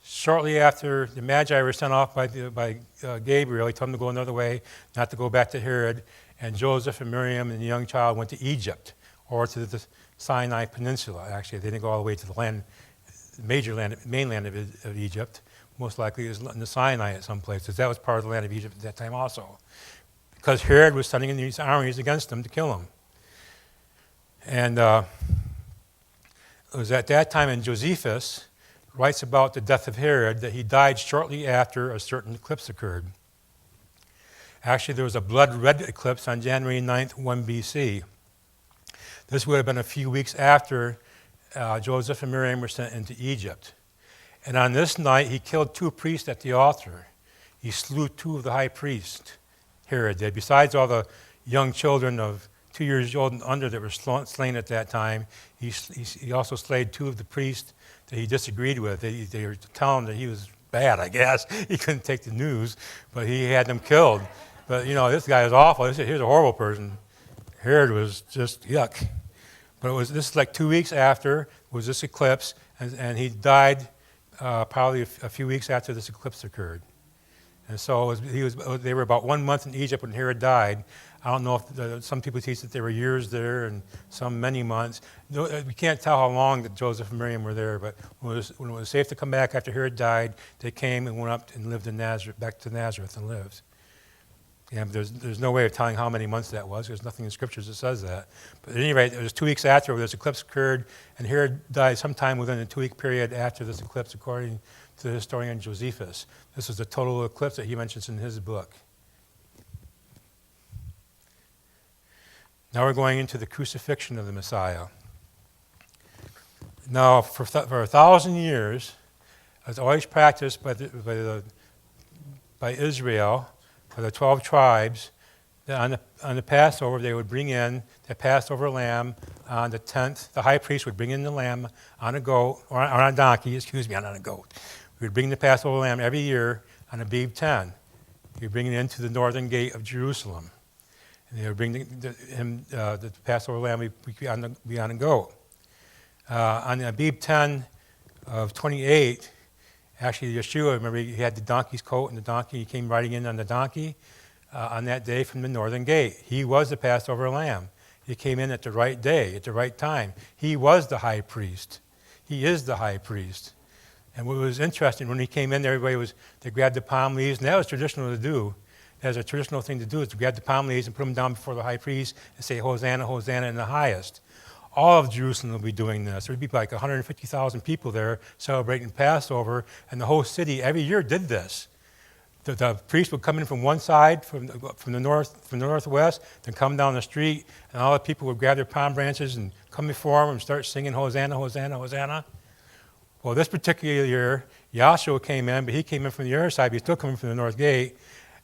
shortly after the Magi were sent off by Gabriel. He told them to go another way, not to go back to Herod. And Joseph and Miriam and the young child went to Egypt, or to the Sinai Peninsula. Actually, they didn't go all the way to the land, mainland of Egypt. Most likely it was in the Sinai at some places. That was part of the land of Egypt at that time also, because Herod was sending in these armies against them to kill them. And it was at that time, and Josephus writes about the death of Herod, that he died shortly after a certain eclipse occurred. Actually, there was a blood-red eclipse on January 9th, 1 BC. This would have been a few weeks after Joseph and Miriam were sent into Egypt. And on this night, he killed 2 priests at the altar. He slew 2 of the high priests, Herod did. Besides all the young children of 2 years old and under that were slain at that time, he also slayed 2 of the priests that he disagreed with. They were telling him that he was bad, I guess. He couldn't take the news, but he had them killed. But, this guy is awful. He was a horrible person. Herod was just yuck. But this is like 2 weeks after was this eclipse, and he died probably a few weeks after this eclipse occurred. And so they were about 1 month in Egypt when Herod died. I don't know if some people teach that there were years there and some many months. We can't tell how long that Joseph and Miriam were there, but when it was safe to come back after Herod died, they came and went up and lived in Nazareth, back to Nazareth and lived. Yeah, there's no way of telling how many months that was. There's nothing in scriptures that says that. But at any rate, it was 2 weeks after this eclipse occurred, and Herod died sometime within a 2-week period after this eclipse, according to the historian Josephus. This was a total eclipse that he mentions in his book. Now we're going into the crucifixion of the Messiah. Now, for 1,000 years, it's always practiced by Israel, by the 12 tribes, that on the Passover they would bring in the Passover lamb on the 10th. The high priest would bring in the lamb on a goat, or on a donkey, not on a goat. We would bring the Passover lamb every year on Abib 10. He would bring it into the northern gate of Jerusalem. And they would bring the Passover lamb be on a goat. On Abib 10 of 28, actually Yeshua, remember, he had the donkey's coat, and the donkey, he came riding in on the donkey on that day from the northern gate. He was the Passover lamb. He came in at the right day, at the right time. He was the high priest. He is the high priest. And what was interesting, when he came in, they grabbed the palm leaves, and that was traditional to do. That was a traditional thing to do, is to grab the palm leaves and put them down before the high priest and say, Hosanna, Hosanna in the highest. All of Jerusalem will be doing this. There would be like 150,000 people there celebrating Passover, and the whole city every year did this. The priest would come in from one side, from the northwest, then come down the street, and all the people would grab their palm branches and come before him and start singing Hosanna, Hosanna, Hosanna. Well, this particular year, Yeshua came in, but he came in from the other side, but he's still coming from the north gate.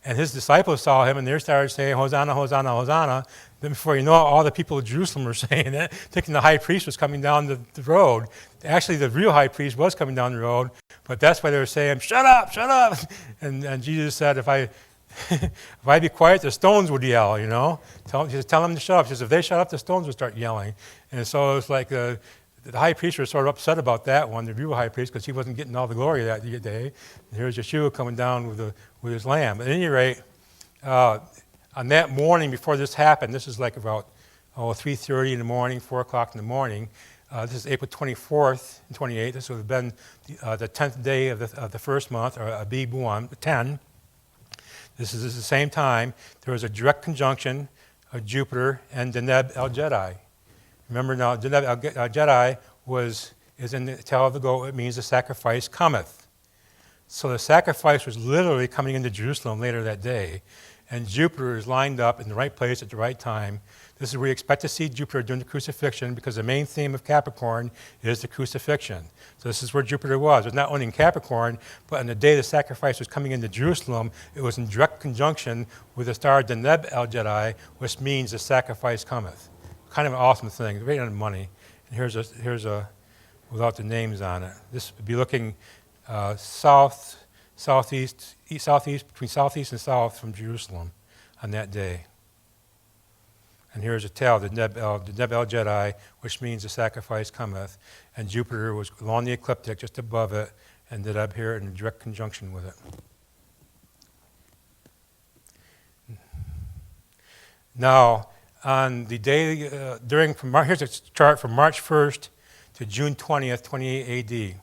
And his disciples saw him, and they started saying, Hosanna, Hosanna, Hosanna. Then before you know it, all the people of Jerusalem were saying it, thinking the high priest was coming down the road. Actually, the real high priest was coming down the road, but that's why they were saying, shut up, shut up. And Jesus said, if I be quiet, the stones would yell, He said, tell them to shut up. He says, if they shut up, the stones would start yelling. And so it was like the high priest was sort of upset about that one, the real high priest, because he wasn't getting all the glory that day. And here's Yeshua coming down with his lamb. At any rate, on that morning before this happened, this is like about 3:30 in the morning, 4 o'clock in the morning. This is April 24th and 28th. This would have been the 10th day of the first month, or Abib 10. This is the same time. There was a direct conjunction of Jupiter and Deneb el-Jedi. Remember now, Deneb el-Jedi is in the tail of the goat. It means the sacrifice cometh. So the sacrifice was literally coming into Jerusalem later that day. and Jupiter is lined up in the right place at the right time. This is where you expect to see Jupiter during the crucifixion, because the main theme of Capricorn is the crucifixion. So this is where Jupiter was. It was not only in Capricorn, but on the day the sacrifice was coming into Jerusalem, it was in direct conjunction with the star Deneb el-Jedi, which means the sacrifice cometh. Kind of an awesome thing, right on the money. And here's a without the names on it. This would be looking southeast, between southeast and south from Jerusalem on that day. And here's a tail, the Neb el-Jedi, which means the sacrifice cometh. And Jupiter was along the ecliptic, just above it, and ended up here in direct conjunction with it. Now, on the day, here's a chart from March 1st to June 20th, 28 AD.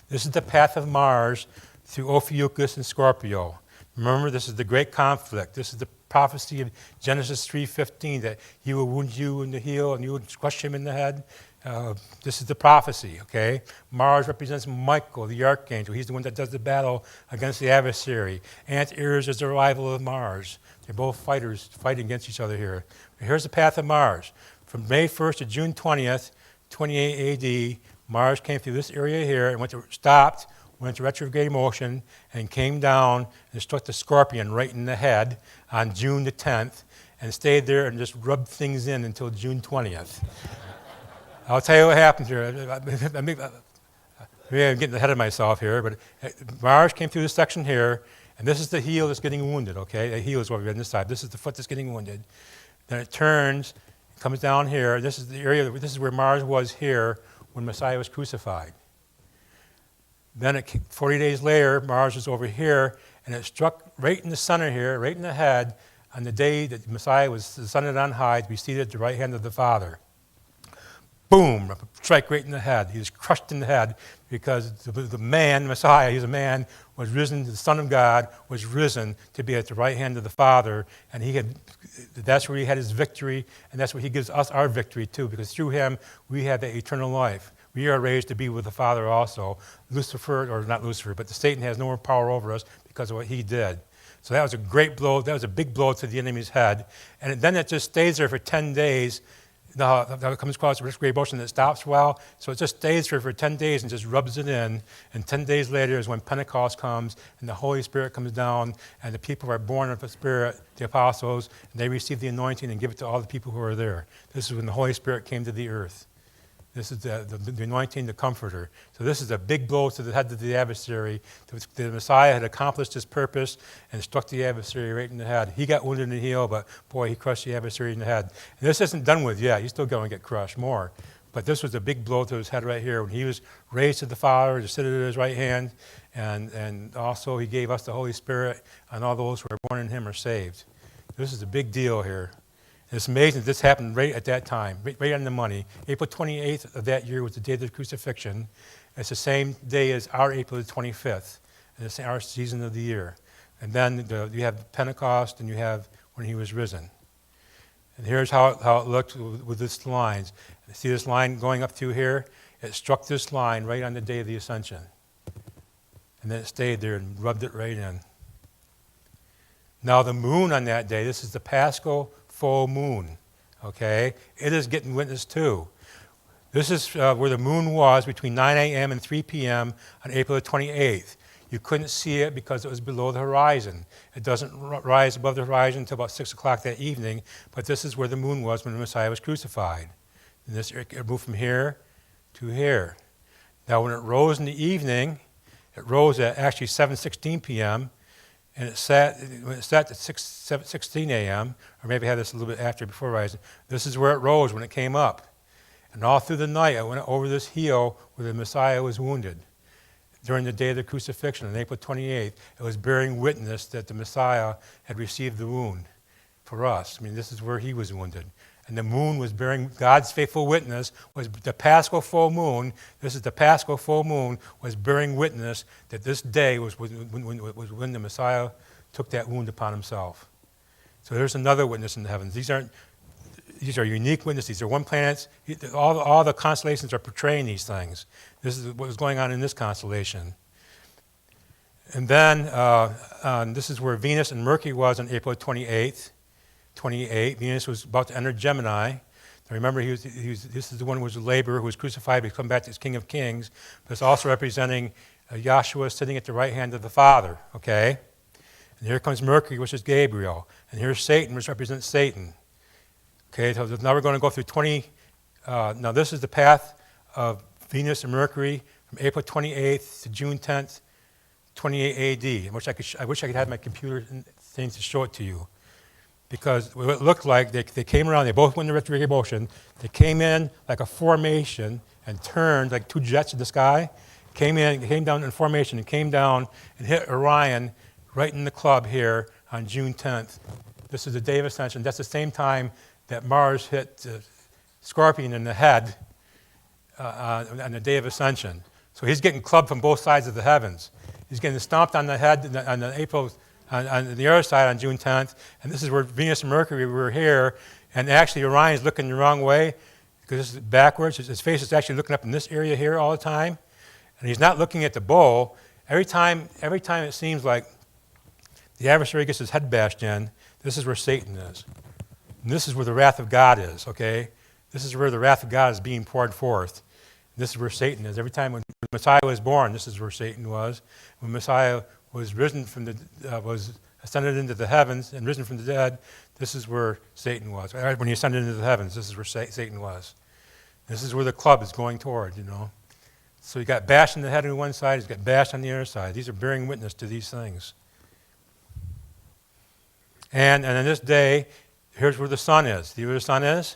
This is the path of Mars through Ophiuchus and Scorpio. Remember, this is the great conflict. This is the prophecy of Genesis 3:15, that he will wound you in the heel and you will crush him in the head. This is the prophecy, okay? Mars represents Michael, the archangel. He's the one that does the battle against the adversary. Antares is the rival of Mars. They're both fighters fighting against each other here. Here's the path of Mars. From May 1st to June 20th, 28 AD, Mars came through this area here and went to retrograde motion, and came down and struck the Scorpion right in the head on June the 10th, and stayed there and just rubbed things in until June 20th. I'll tell you what happened here. Maybe I'm getting ahead of myself here, but Mars came through this section here, and this is the heel that's getting wounded, okay? The heel is what we're on this side. This is the foot that's getting wounded. Then it turns, comes down here. This is the area, this is where Mars was here when Messiah was crucified. Then 40 days later, Mars was over here, and it struck right in the center here, right in the head, on the day that Messiah was ascended on high to be seated at the right hand of the Father. Boom, strike right in the head. He was crushed in the head because the man, Messiah, he's a man, was risen, the Son of God, was risen to be at the right hand of the Father, and that's where he had his victory, and that's where he gives us our victory too, because through him we have that eternal life. We are raised to be with the Father also. Lucifer, or not Lucifer, but Satan has no more power over us because of what he did. So that was a great blow. That was a big blow to the enemy's head. And then it just stays there for 10 days. Now it comes across the retrograde motion, it stops well. So it just stays there for 10 days and just rubs it in. And 10 days later is when Pentecost comes and the Holy Spirit comes down and the people are born of the Spirit, the apostles, and they receive the anointing and give it to all the people who are there. This is when the Holy Spirit came to the earth. This is the anointing, the comforter. So this is a big blow to the head of the adversary. The Messiah had accomplished his purpose and struck the adversary right in the head. He got wounded in the heel, but boy, he crushed the adversary in the head. And this isn't done with yet. He's still going to get crushed more. But this was a big blow to his head right here when he was raised to the Father to sit at his right hand. And also he gave us the Holy Spirit, and all those who are born in him are saved. This is a big deal here. It's amazing that this happened right at that time, right on the money. April 28th of that year was the day of the crucifixion. It's the same day as our April the 25th, and it's our season of the year. And then you have Pentecost, and you have when he was risen. And here's how it looked with this lines. See this line going up through here? It struck this line right on the day of the Ascension. And then it stayed there and rubbed it right in. Now the moon on that day, this is the Paschal full moon, okay? It is getting witnessed too. This is where the moon was between 9 a.m. and 3 p.m. on April the 28th. You couldn't see it because it was below the horizon. It doesn't rise above the horizon until about 6 o'clock that evening, but this is where the moon was when the Messiah was crucified. And it moved from here to here. Now when it rose in the evening, it rose at actually 7:16 p.m., and it sat at 6:16 a.m., or maybe I had this a little bit after, before rising. This is where it rose when it came up. And all through the night, it went over this heel where the Messiah was wounded. During the day of the crucifixion, on April 28th, it was bearing witness that the Messiah had received the wound for us. I mean, this is where he was wounded. And the moon was bearing God's faithful witness, was the Paschal full moon. This is the Paschal full moon, was bearing witness that this day was when the Messiah took that wound upon himself. So there's another witness in the heavens. These are unique witnesses. These are one planets. All the constellations are portraying these things. This is what was going on in this constellation. And then this is where Venus and Mercury was on April 28th. 28. Venus was about to enter Gemini. Now remember, this is the one who was a laborer who was crucified, but come back as King of Kings. But it's also representing Yeshua sitting at the right hand of the Father. Okay. And here comes Mercury, which is Gabriel. And here's Satan, which represents Satan. Okay, so now we're going to go through 20. Now this is the path of Venus and Mercury from April 28th to June 10th, 28 AD. I wish I could have my computer thing to show it to you. Because what it looked like, they came around, they both went in the retrograde motion. They came in like a formation and turned like two jets in the sky. Came down in formation and came down and hit Orion right in the club here on June 10th. This is the day of Ascension. That's the same time that Mars hit Scorpion in the head on the day of Ascension. So he's getting clubbed from both sides of the heavens. He's getting stomped on the head on the other side on June 10th, and this is where Venus and Mercury were here, and actually Orion's looking the wrong way because this is backwards. His face is actually looking up in this area here all the time, and he's not looking at the bowl. Every time it seems like the adversary gets his head bashed in, this is where Satan is. And this is where the wrath of God is, okay? This is where the wrath of God is being poured forth. This is where Satan is. Every time when Messiah was born, this is where Satan was. When Messiah was risen was ascended into the heavens and risen from the dead, this is where Satan was. When he ascended into the heavens, this is where Satan was. This is where the club is going toward, you know. So he got bashed in the head on one side, he's got bashed on the other side. These are bearing witness to these things. And on this day, here's where the sun is. See where the sun is?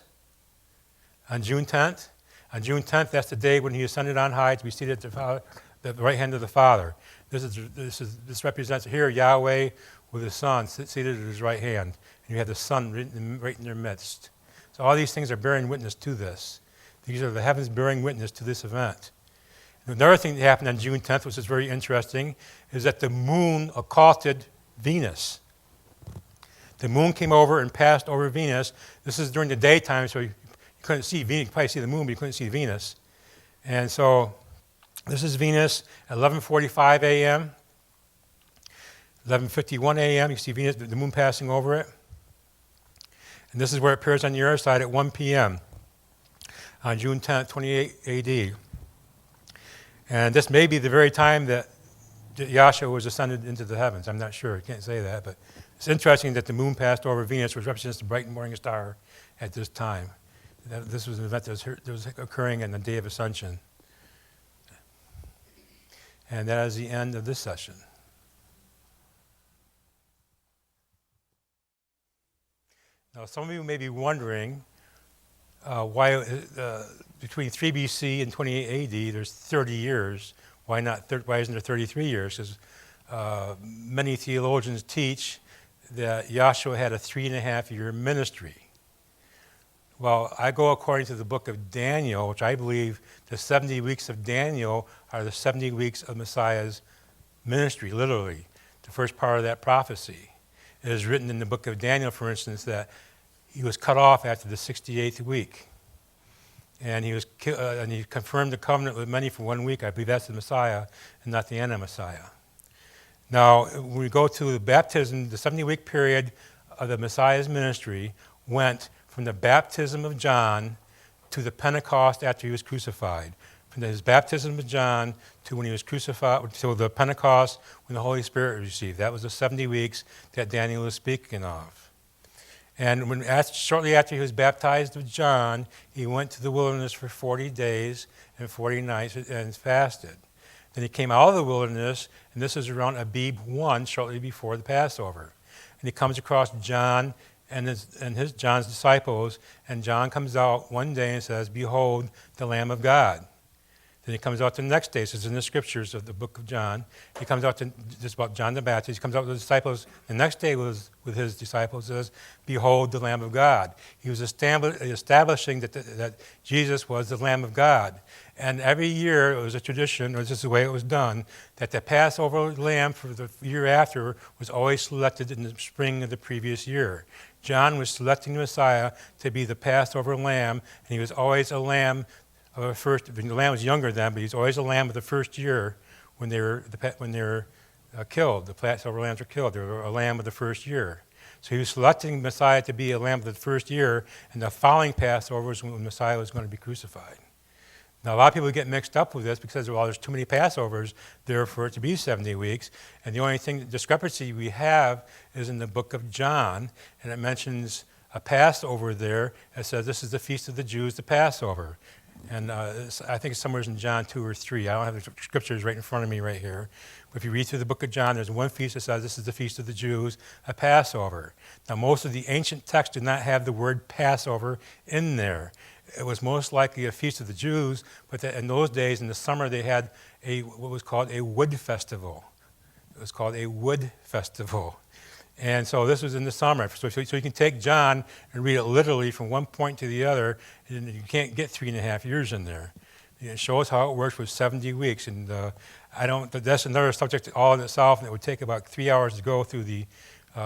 On June 10th. On June 10th, that's the day when he ascended on high to be seated at the right hand of the Father. This represents here Yahweh with the sun seated at his right hand. And you have the sun right in their midst. So all these things are bearing witness to this. These are the heavens bearing witness to this event. And another thing that happened on June 10th, which is very interesting, is that the moon occulted Venus. The moon came over and passed over Venus. This is during the daytime, so you couldn't see Venus. You could probably see the moon, but you couldn't see Venus. And so this is Venus at 11:45 a.m., 11:51 a.m. You can see Venus, the moon passing over it. And this is where it appears on the other side at 1 p.m. on June 10th, 28 A.D. And this may be the very time that Yeshua was ascended into the heavens. I'm not sure. I can't say that. But it's interesting that the moon passed over Venus, which represents the bright morning star at this time. This was an event that was occurring on the day of Ascension. And that is the end of this session. Now, some of you may be wondering why between 3 BC and 28 AD, there's 30 years. Why isn't there 33 years? Because many theologians teach that Yeshua had a 3.5-year ministry. Well, I go according to the book of Daniel, which I believe the 70 weeks of Daniel are the 70 weeks of Messiah's ministry, literally, the first part of that prophecy. It is written in the book of Daniel, for instance, that he was cut off after the 68th week. And he confirmed the covenant with many for 1 week. I believe that's the Messiah and not the anti-Messiah. Now, when we go to the baptism, the 70-week period of the Messiah's ministry went from the baptism of John to the Pentecost after he was crucified. From his baptism of John to when he was crucified, to the Pentecost when the Holy Spirit was received. That was the 70 weeks that Daniel was speaking of. And shortly after he was baptized with John, he went to the wilderness for 40 days and 40 nights and fasted. Then he came out of the wilderness, and this is around Abib 1, shortly before the Passover. And he comes across John and John's disciples, and John comes out one day and says, "Behold, the Lamb of God." Then he comes out the next day. This is in the scriptures of the book of John. He comes out just about John the Baptist. He comes out with the disciples. The next day was with his disciples, says, "Behold, the Lamb of God." He was establishing that Jesus was the Lamb of God. And every year it was a tradition, or this is the way it was done, that the Passover lamb for the year after was always selected in the spring of the previous year. John was selecting the Messiah to be the Passover lamb, and he was always a lamb of the first. The lamb was younger then, but he's always a lamb of the first year when they were killed. The Passover lambs were killed. They were a lamb of the first year. So he was selecting Messiah to be a lamb of the first year, and the following Passover was when Messiah was going to be crucified. Now, a lot of people get mixed up with this because, well, there's too many Passovers there for it to be 70 weeks. And the only discrepancy we have is in the book of John, and it mentions a Passover there. It says this is the feast of the Jews, the Passover. And I think it's somewhere in John 2 or 3. I don't have the scriptures right in front of me right here. But if you read through the book of John, there's one feast that says this is the feast of the Jews, a Passover. Now, most of the ancient texts did not have the word Passover in there. It was most likely a feast of the Jews, but in those days, in the summer, they had what was called a wood festival. It was called a wood festival. And so this was in the summer. So you can take John and read it literally from one point to the other, and you can't get 3.5 years in there. It shows how it works with 70 weeks. And that's another subject all in itself, and it would take about 3 hours to go through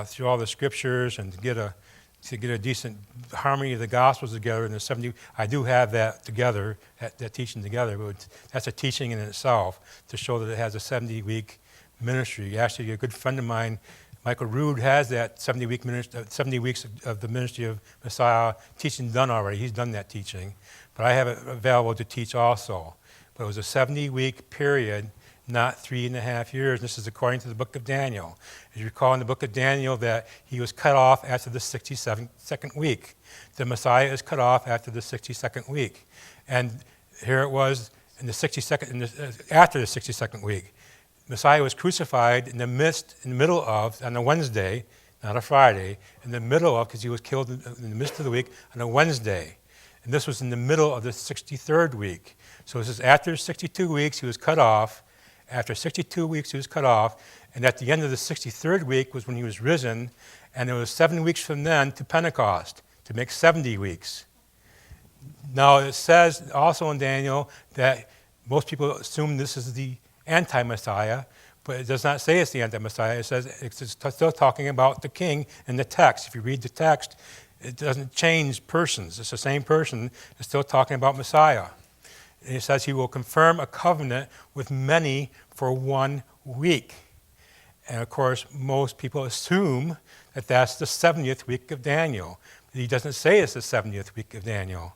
through all the scriptures and to get a decent harmony of the Gospels together in the 70. I do have that together, that teaching together, but that's a teaching in itself to show that it has a 70-week ministry. Actually, a good friend of mine, Michael Rood, has that 70 weeks of the ministry of Messiah teaching done already. He's done that teaching. But I have it available to teach also. But it was a 70-week period, not 3.5 years. This is according to the book of Daniel. As you recall in the book of Daniel that he was cut off after the 62nd week. The Messiah is cut off after the 62nd week. And here it was in the 62nd, after the 62nd week. Messiah was crucified in the middle of, on a Wednesday, not a Friday, in the middle of, because he was killed in the midst of the week on a Wednesday. And this was in the middle of the 63rd week. So this is after 62 weeks, he was cut off. After 62 weeks, he was cut off. And at the end of the 63rd week was when he was risen. And it was 7 weeks from then to Pentecost, to make 70 weeks. Now, it says also in Daniel that most people assume this is the anti-Messiah, but it does not say it's the anti-Messiah. It says it's still talking about the king in the text. If you read the text, it doesn't change persons. It's the same person. It's still talking about Messiah. And it says he will confirm a covenant with many for 1 week. And of course, most people assume that that's the 70th week of Daniel. But he doesn't say it's the 70th week of Daniel.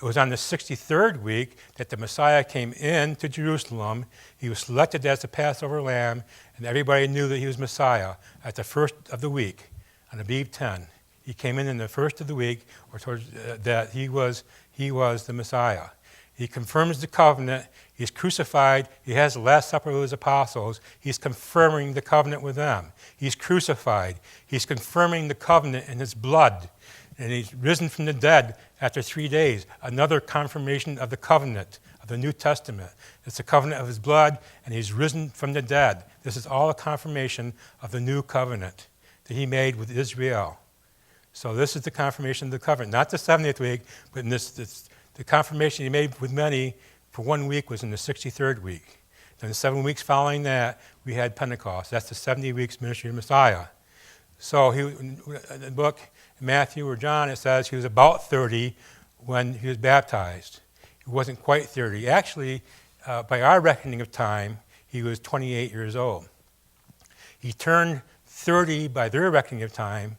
It was on the 63rd week that the Messiah came into Jerusalem. He was selected as the Passover lamb, and everybody knew that he was Messiah at the first of the week, on Abib 10. He came in the first of the week, or towards that he was the Messiah. He confirms the covenant. He's crucified. He has the Last Supper with his apostles. He's confirming the covenant with them. He's crucified. He's confirming the covenant in his blood. And he's risen from the dead after 3 days. Another confirmation of the covenant of the New Testament. It's the covenant of his blood, and he's risen from the dead. This is all a confirmation of the new covenant that he made with Israel. So this is the confirmation of the covenant. Not the 70th week, but in the confirmation he made with many for 1 week was in the 63rd week. Then the 7 weeks following that, we had Pentecost. That's the 70 weeks ministry of Messiah. So in the book, Matthew or John, it says he was about 30 when he was baptized. He wasn't quite 30. Actually, by our reckoning of time, he was 28 years old. He turned 30 by their reckoning of time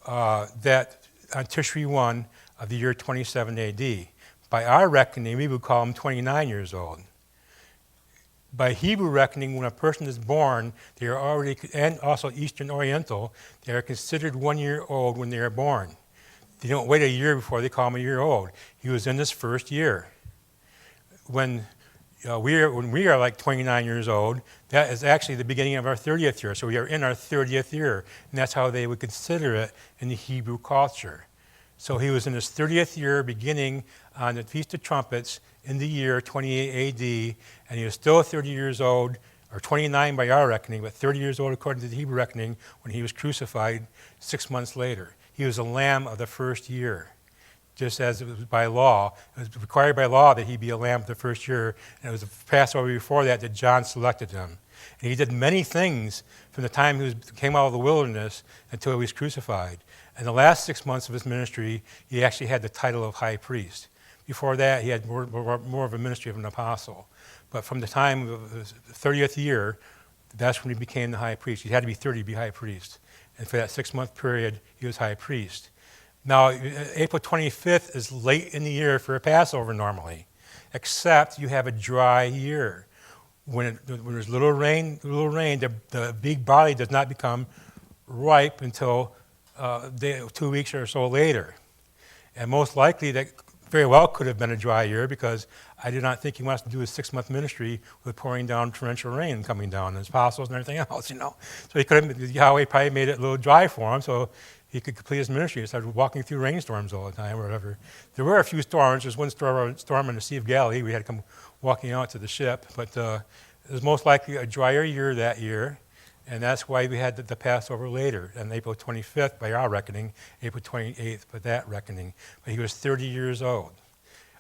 that on Tishri 1 of the year 27 AD. By our reckoning, we would call him 29 years old. By Hebrew reckoning, when a person is born, they are already, and also Eastern Oriental, they are considered 1 year old when they are born. They don't wait a year before they call him a year old. He was in his first year. When we are like 29 years old, that is actually the beginning of our 30th year. So we are in our 30th year, and that's how they would consider it in the Hebrew culture. So he was in his 30th year, beginning on the Feast of Trumpets in the year 28 AD, and he was still 30 years old, or 29 by our reckoning, but 30 years old according to the Hebrew reckoning when he was crucified 6 months later. He was a lamb of the first year, just as it was by law. It was required by law that he be a lamb of the first year, and it was the Passover before that John selected him. And he did many things from the time he came out of the wilderness until he was crucified. In the last 6 months of his ministry, he actually had the title of high priest. Before that, he had more of a ministry of an apostle. But from the time of his 30th year, That's when he became the high priest. He had to be 30 to be high priest. And for that 6-month period, he was high priest. Now, April 25th is late in the year for a Passover normally, except you have a dry year. When there's little rain, the big barley does not become ripe until 2 weeks or so later. And most likely that very well could have been a dry year, because I do not think he wants to do his 6-month ministry with pouring down torrential rain coming down, and his apostles and everything else, So he could have, Yahweh probably made it a little dry for him so he could complete his ministry instead of walking through rainstorms all the time or whatever. There were a few storms. There's one storm in the Sea of Galilee. We had to come walking out to the ship, but it was most likely a drier year that year. And that's why we had the Passover later, on April 25th by our reckoning, April 28th by that reckoning. But he was 30 years old.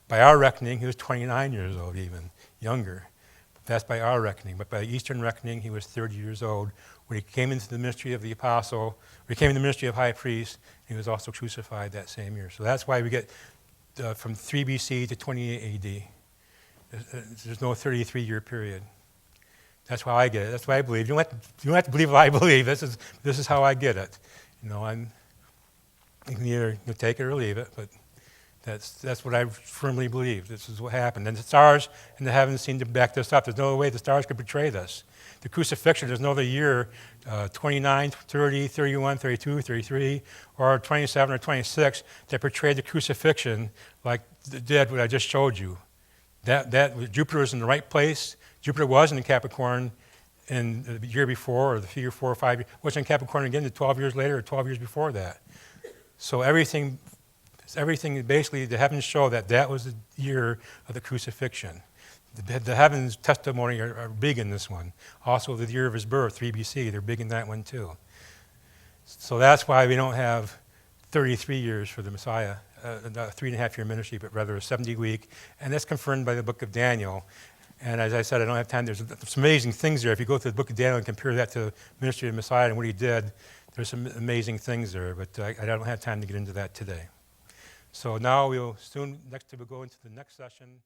By our reckoning, he was 29 years old even, younger. That's by our reckoning. But by Eastern reckoning, he was 30 years old when he came into the ministry of the apostle, he came in the ministry of high priest. He was also crucified that same year. So that's why we get from 3 BC to 28 AD. There's no 33-year period. That's how I get it. That's what I believe. You don't have to believe what I believe. This is how I get it. You can either take it or leave it, but that's what I firmly believe. This is what happened. And the stars in the heavens seem to back this up. There's no way the stars could portray this. The crucifixion, there's no other year, 29, 30, 31, 32, 33, or 27 or 26, that portrayed the crucifixion like it did what I just showed you. That Jupiter was in the right place. Jupiter was in Capricorn in the year before, or the year 4 or 5 years. Was in Capricorn again the 12 years later, or 12 years before that. So everything basically, the heavens show that was the year of the crucifixion. The heavens' testimony are big in this one. Also, the year of his birth, 3 BC, they're big in that one too. So that's why we don't have 33 years for the Messiah, a 3.5-year ministry, but rather a 70-week. And that's confirmed by the book of Daniel. And as I said, I don't have time. There's some amazing things there. If you go through the book of Daniel and compare that to the ministry of the Messiah and what he did, there's some amazing things there. But I don't have time to get into that today. So now we'll go into the next session.